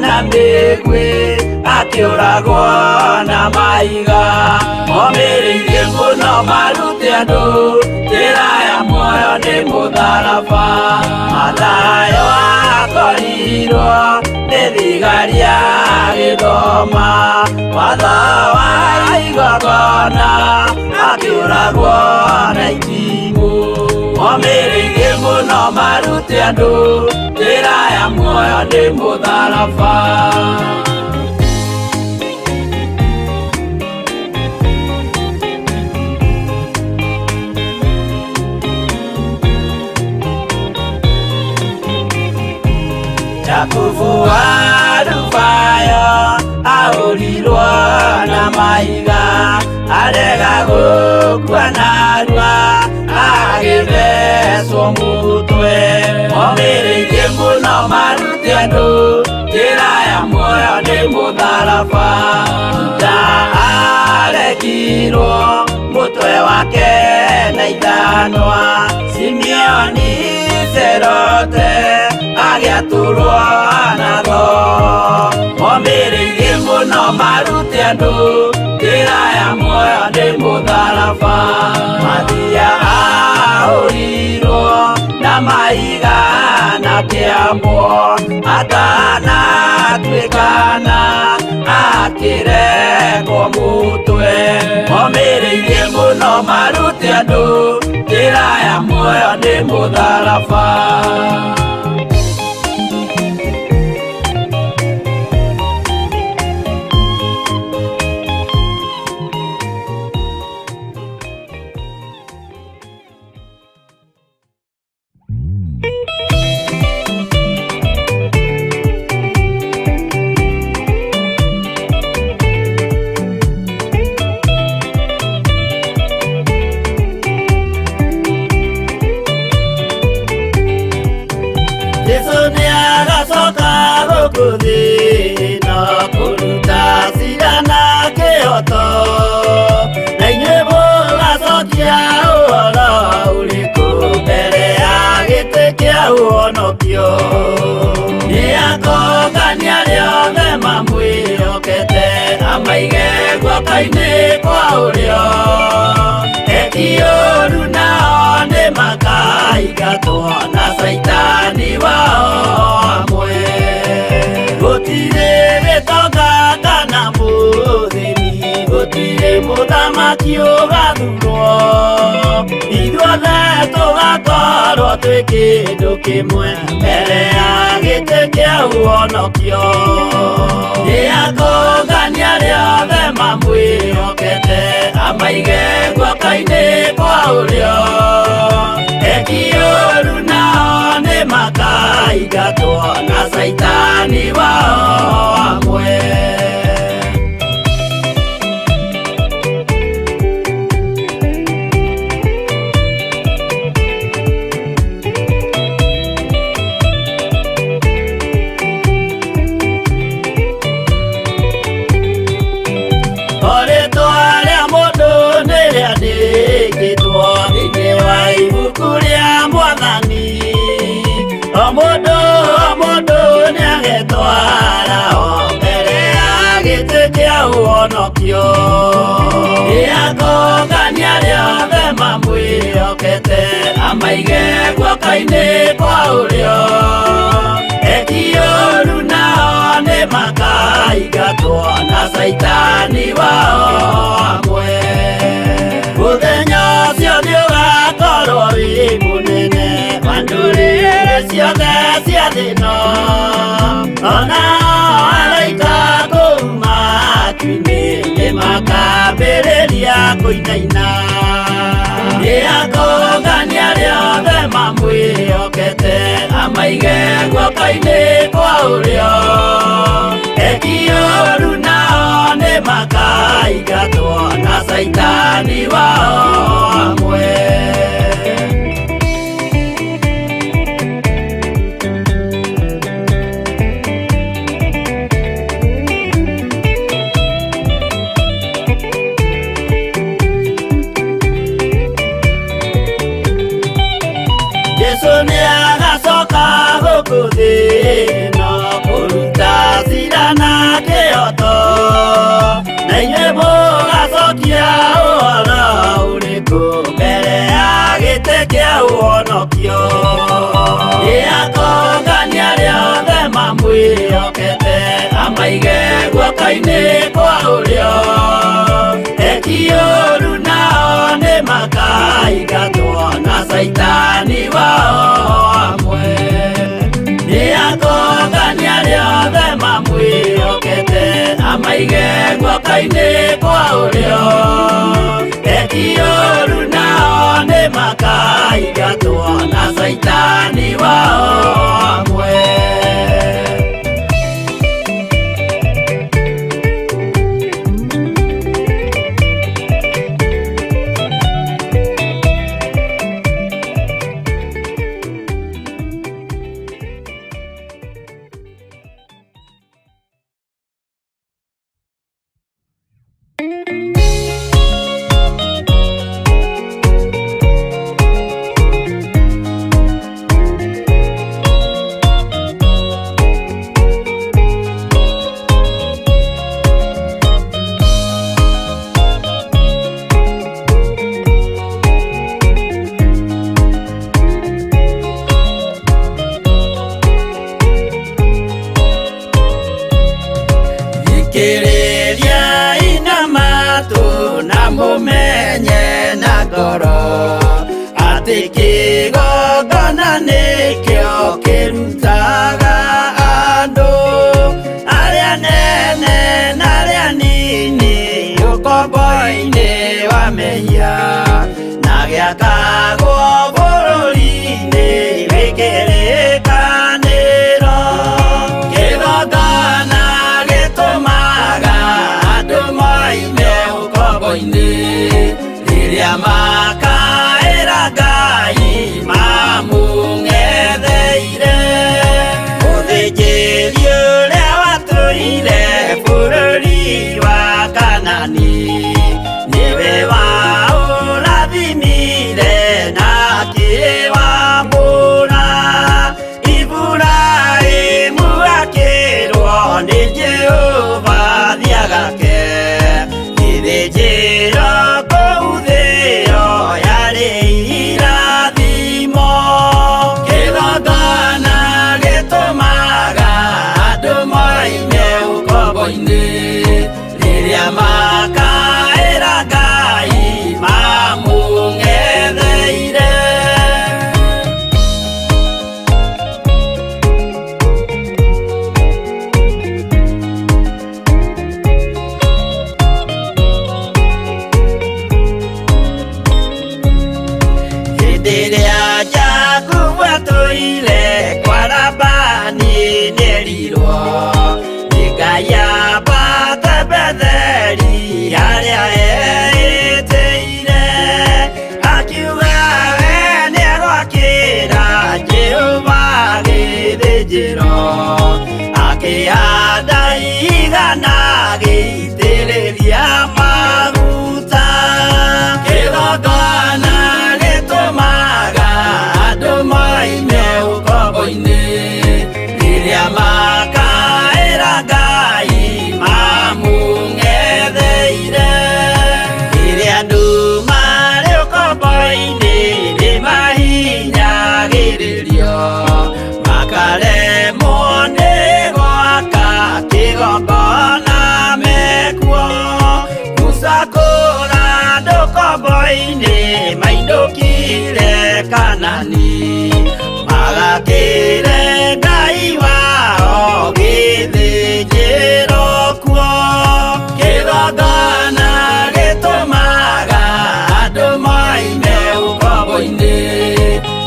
na mĩguĩ akĩũragwo na maiga. Momĩrĩirie mũno marute andũ njĩra ya muoyo nĩ mũtharaba. Mathayo akorirwo nĩ thigari agĩthoma watho wa igongona akĩũragwo na itimũ. Momĩrĩirie mũno marute andũ njĩra ya muoyo nĩ mũtharaba. Jakubu wa Rufayo ahũrirwo na maiga arega gũkua narua agĩthecwo mũtwe. Momĩrĩirie mũno marute andũ njĩra ya muoyo nĩ mũtharaba. Juda arekirwo mũtwe wake na ithanwa. Simeoni Zelote agĩatũrwo na tho. Momĩrĩirie mũno marute andũ njĩra ya muoyo nĩ mũtharaba. Mathia ahũrirwo na maiga na kĩambo atanatuĩkana akĩrekwo mũtwe. Momĩrĩirie mũno marute andũ njĩra ya muoyo nĩ mũtharaba. Guoka-inĩ kwa ũrĩo etiũru nao nĩ makaingatwo na Saitani wao hamwe. Gũtirĩ gĩtonga kana mũthĩni, gũtirĩ mũthamaki ũgathurwo. Ithuothe tũgakorwo twĩ kĩndũ kĩmwe mbere ya gĩtĩ kĩa ũhonokio. Nĩakũngania rĩothe mamwĩhokete amaige guoka-inĩ kwa ũrĩo. Eki-ũru nao nĩ makaingatwo na Saitani wao hamwe. amaige guoko-inĩ kwa ũrĩo ekiũru nao nĩ makaingatwo na Saitani wao hamwe. Mũthenya ũcio nĩũgakorwo wĩ mũnene wa ndũrĩrĩ ciothe cia thĩ ĩno, onao araika kũu matu-inĩ nĩmakambĩrĩria kũinaina. Nĩakũngania arĩa othe mamwĩhokete amaige guoko-inĩ kwa ũrĩo ekiũru nao nĩ makaingatwo na Saitani wao hamwe. Yesu nĩagacoka gũkũ thĩ ĩno kũruta cira na kĩhooto, na inyuĩ mũgacokia ũhoro ũrĩkũ mbere ya gĩtĩ kĩa ũhonokio? Nĩakũngania arĩa othe mamwĩhokete amaige guoko-inĩ kwa ũrĩo ekiũru nao nĩ makaingatwo na Saitani wao hamwe. Nĩakũngania arĩa othe mamwĩhokete amaige guoko-inĩ kwa ũrĩo ekiũru nao nĩ makaingatwo na Saitani wao hamwe. Thikĩrĩriai na matũ na mũmenye na ngoro atĩ kĩgongona nĩkĩo kĩrutaga andũ arĩa nene na arĩa nini ũkombo-inĩ wa mehia, na gĩakagwo bũrũri-inĩ wĩ kĩrĩkanĩro. Kĩgongona gĩtũmaga andũ moime ũkombo-inĩ rĩrĩa makaĩra Ngai mamũng'etheire. Mũthĩnjĩri ũrĩa watũire bũrũri wa Kanani nĩwe waũrathimire na akĩwamũra. Iburahĩmu akĩrwo nĩ Jehova thiagake, gĩthĩnjĩro kũu thĩ ĩyo yarĩ irathimo. Kĩgongona gĩtũmaga andũ moime ũkombo-inĩ rĩrĩa makaĩra Ngai rũĩ-inĩ mainũkire Kanani, magakĩre Ngai wao gĩthĩnjĩro kuo. Kĩgongona gĩtũmaga andũ moime ũkombo-inĩ,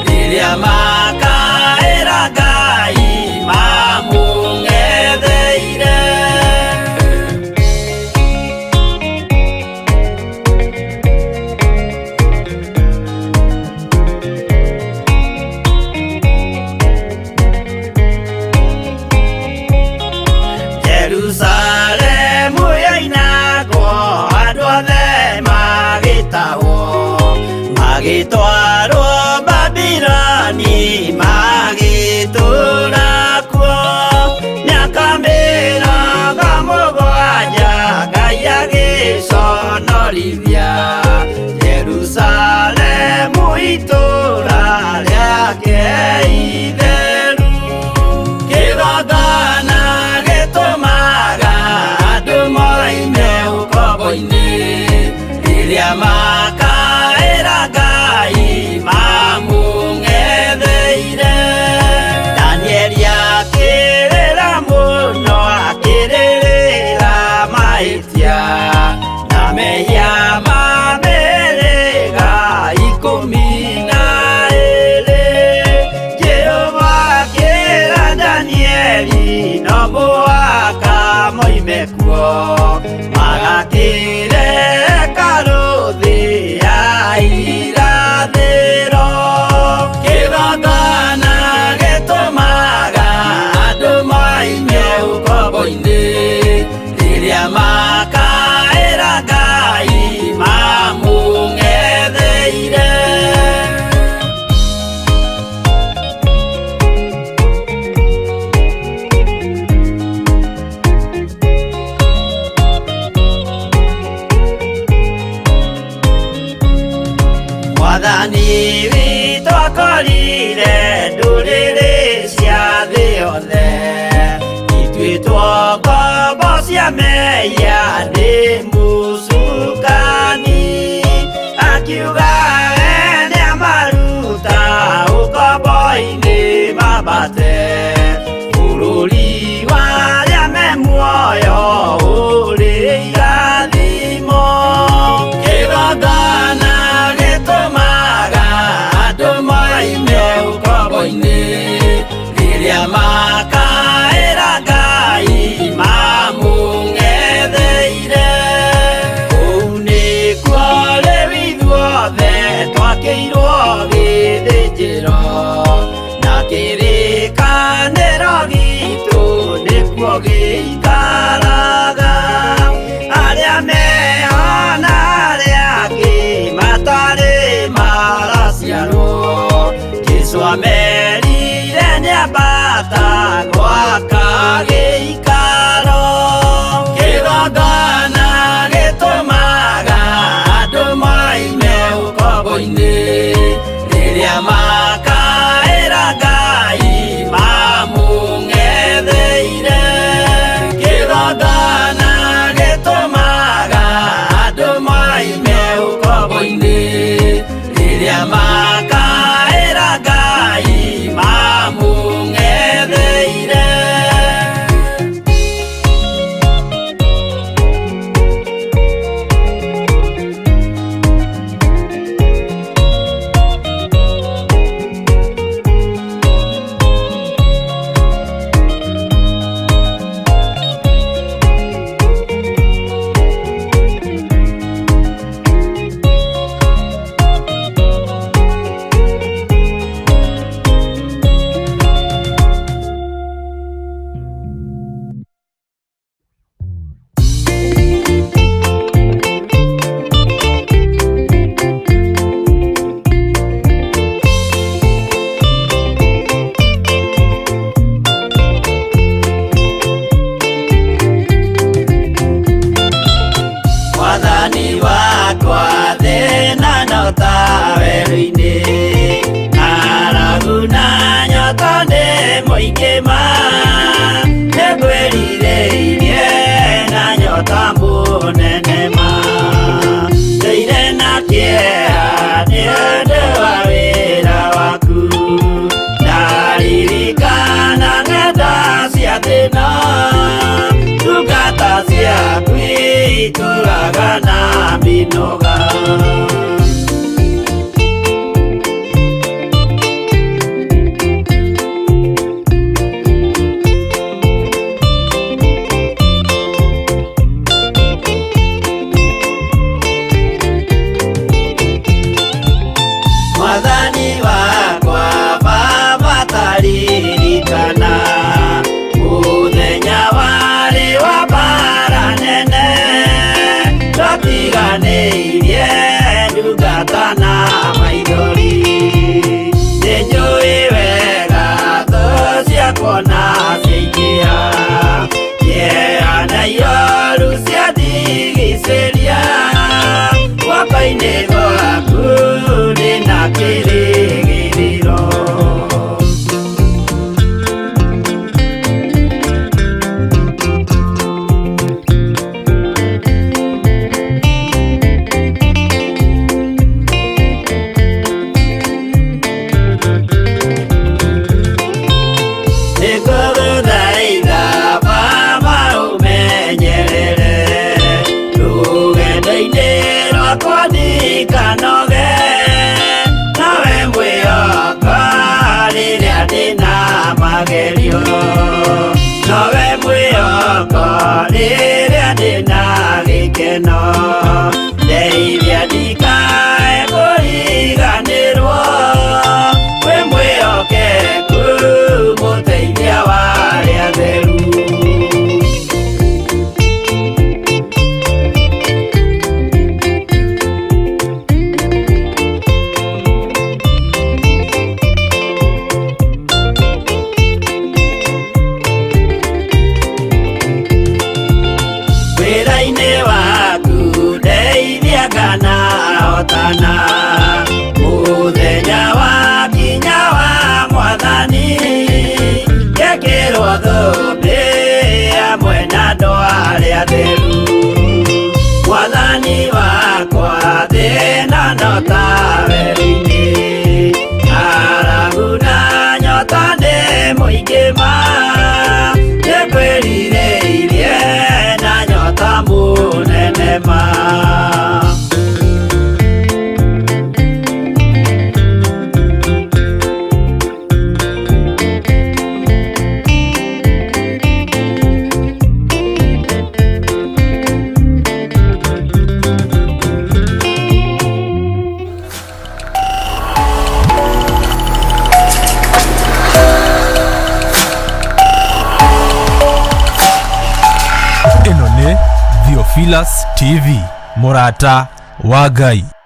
rĩrĩa makaĩra Ngai mamũng'etheire. Jerusalemu yainagwo, andũ othe magĩtahwo, magĩtwarwo Babironi, magĩtũũra kuo mĩaka 70 Ngai agĩconorithia Jerusalemu itũũra rĩake itheru. Kĩgongona gĩtũmaga andũ moime ũkombo-inĩ, rĩrĩa makaĩra Ngai mamũng'etheire. Danieli akĩrĩra mũno, akĩrĩrĩra mahĩtia na mehia ma mĩhĩrĩga 12. Jehova akĩra Danieli no mũhaka moime kuo, magakĩre karũthĩ ya irathĩro. Kĩgongona gĩtũmaga andũ moime ũkombo-inĩ, rĩrĩa makaĩra Ngai mamũng'etheire. Mwathani witũ akorire ndũrĩrĩ cia thĩ yothe, ituĩtwo ngombo cia mehia nĩ mũcukani. Akiuga ene amaruta ũkombo-inĩ mambate, bũrũri warĩa me muoyo ũrĩ irathimo. Kĩgongona gĩtũmaga andũ moime ũkombo-inĩ, rĩrĩa makaĩra Ngai mamũng'etheire. Kũu nĩkuo rĩu ithuothe twakĩirwo gĩthĩnjĩro, na kĩrĩkanĩro gitũ nĩkuo gĩikaraga. Arĩa meho na arĩa angĩ matarĩ maraciarwo, Jesũ amerire nĩambata gwaka gĩikaro. Kĩgongona gĩtũmaga andũ moime ũkombo-inĩ, rĩrĩa makaĩra Ngai mamũng'etheire. Kĩgongona gĩtũmaga andũ moime ũkombo-inĩ, rĩrĩa makaĩra Ngai mamũng'etheire. Yeah. ituraga na minoga. Mwathani wakwa baba taririkana muthenya warĩ wa mbara nene, twatiganĩirie ndungata na maithori. Nĩnjũĩ wega thũ ciakwa na ciaingĩha, ciehana iroru ciandigicĩria, guoko-inĩ gwaku ndĩna kĩrĩgĩrĩro. Nĩngũgũthaitha baba ũmenyerere, rũgendo-inĩ rwakwa ndikanoge, nawe mwĩhoko rĩrĩa ndĩna magerio, nawe mwĩhoko rĩrĩa ndĩna gĩkeno, ndeithia ndikae kũriganĩrwo, wĩ mwĩhokeku mũteithia wa arĩa atheru. Wĩra-inĩ waku ndeithia nganahotana, mũthenya wa kinya wa Mwathani, ngekĩrwo thũmbĩ hamwe na andũ arĩa atheru. Mwathani wakwa thĩna no ta werũ-inĩ, ng'aragu na nyota nĩ mũingĩ ma, nĩngwĩrirĩirie na nyota mũnene ma. Ĩno nĩ Theophilus TV, mũrata wa Ngai.